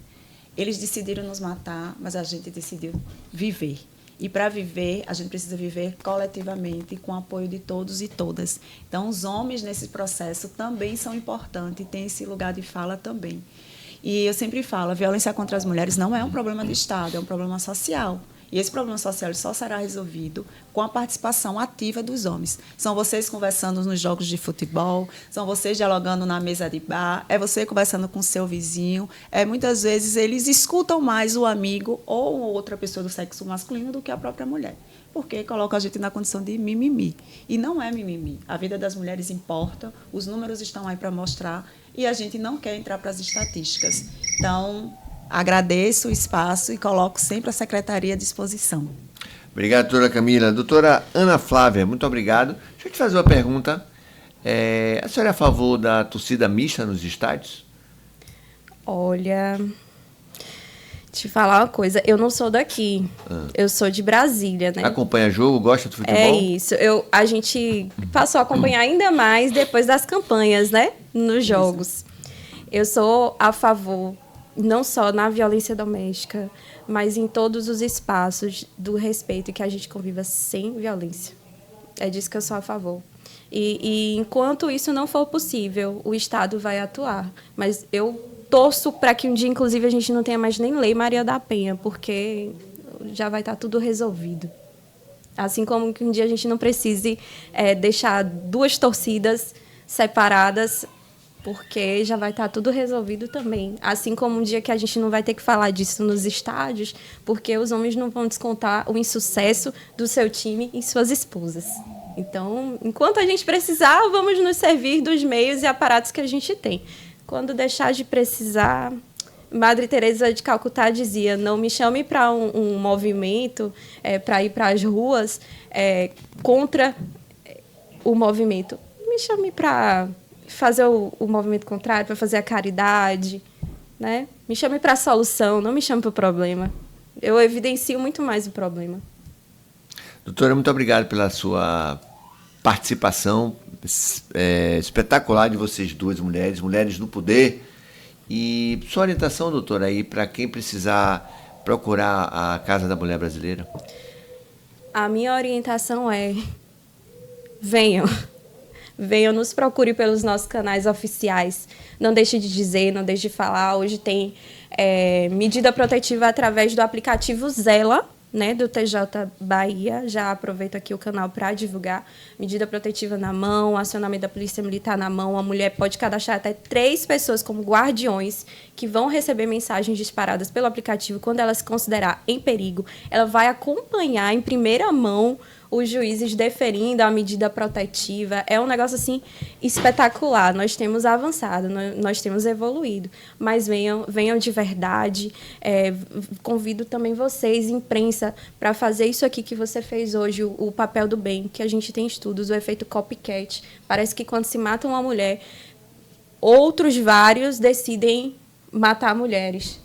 Eles decidiram nos matar, mas a gente decidiu viver. E para viver, a gente precisa viver coletivamente, com o apoio de todos e todas. Então, os homens nesse processo também são importantes, têm esse lugar de fala também. E eu sempre falo, a violência contra as mulheres não é um problema de Estado, é um problema social. E esse problema social só será resolvido com a participação ativa dos homens. São vocês conversando nos jogos de futebol, são vocês dialogando na mesa de bar, é você conversando com o seu vizinho. Muitas vezes eles escutam mais o amigo ou outra pessoa do sexo masculino do que a própria mulher, porque coloca a gente na condição de mimimi. E não é mimimi. A vida das mulheres importa, os números estão aí para mostrar, e a gente não quer entrar para as estatísticas. Então, agradeço o espaço e coloco sempre a secretaria à disposição. Obrigado, doutora Camila. Doutora Ana Flávia, muito obrigado. Deixa eu te fazer uma pergunta. A senhora é a favor da torcida mista nos estádios? Olha, te falar uma coisa, eu não sou daqui, eu sou de Brasília, né? Acompanha jogo, gosta de futebol? É isso, a gente passou a acompanhar ainda mais depois das campanhas, né? Nos jogos. Eu sou a favor, não só na violência doméstica, mas em todos os espaços do respeito, que a gente conviva sem violência. É disso que eu sou a favor. E enquanto isso não for possível, o Estado vai atuar. Mas eu torço para que um dia, inclusive, a gente não tenha mais nem Lei Maria da Penha, porque já vai estar tudo resolvido. Assim como que um dia a gente não precise deixar duas torcidas separadas, porque já vai estar tudo resolvido também. Assim como um dia que a gente não vai ter que falar disso nos estádios, porque os homens não vão descontar o insucesso do seu time em suas esposas. Então, enquanto a gente precisar, vamos nos servir dos meios e aparatos que a gente tem. Quando deixar de precisar, Madre Teresa de Calcutá dizia, não me chame para um movimento, para ir para as ruas contra o movimento. Me chame para fazer o movimento contrário, para fazer a caridade, né? Me chame para a solução, não me chame para o problema. Eu evidencio muito mais o problema. Doutora, muito obrigado pela sua participação espetacular de vocês duas mulheres no poder. E sua orientação, doutora, aí para quem precisar procurar a Casa da Mulher Brasileira? A minha orientação é: venham, nos procure pelos nossos canais oficiais. Não deixe de dizer, não deixe de falar. Hoje tem medida protetiva através do aplicativo Zela, né, do TJ Bahia. Já aproveito aqui o canal para divulgar. Medida protetiva na mão, acionamento da Polícia Militar na mão. A mulher pode cadastrar até 3 pessoas como guardiões que vão receber mensagens disparadas pelo aplicativo. Quando ela se considerar em perigo, ela vai acompanhar em primeira mão os juízes deferindo a medida protetiva. É um negócio, assim, espetacular. Nós temos avançado, nós temos evoluído. Mas venham de verdade. Convido também vocês, imprensa, para fazer isso aqui que você fez hoje, o papel do bem, que a gente tem estudos, o efeito copycat. Parece que quando se mata uma mulher, outros vários decidem matar mulheres,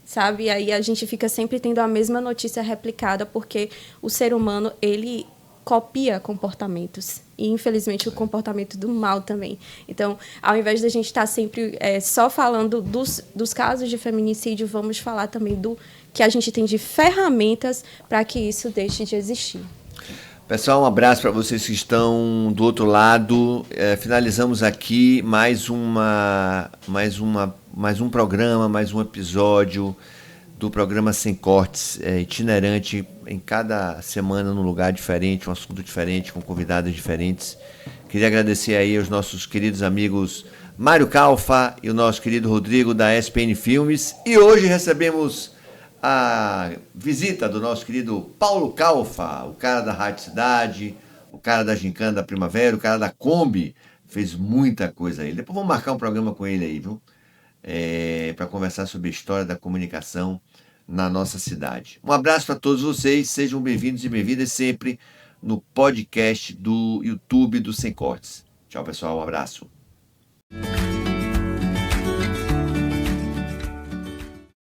sabe? E aí a gente fica sempre tendo a mesma notícia replicada, porque o ser humano, ele copia comportamentos. E, infelizmente, o comportamento do mal também. Então, ao invés da gente estar sempre só falando dos casos de feminicídio, vamos falar também do que a gente tem de ferramentas para que isso deixe de existir. Pessoal, um abraço para vocês que estão do outro lado. Finalizamos aqui mais um programa, mais um episódio do programa Sem Cortes, itinerante em cada semana num lugar diferente, um assunto diferente, com convidados diferentes. Queria agradecer aí aos nossos queridos amigos Mário Calfa e o nosso querido Rodrigo da SPN Filmes. E hoje recebemos a visita do nosso querido Paulo Calfa, o cara da Rádio Cidade, o cara da Gincana da Primavera, o cara da Kombi. Fez muita coisa aí. Depois vamos marcar um programa com ele aí, viu? Para conversar sobre a história da comunicação na nossa cidade. Um abraço para todos vocês, sejam bem-vindos e bem-vindas sempre no podcast do YouTube do Sem Cortes. Tchau, pessoal, um abraço.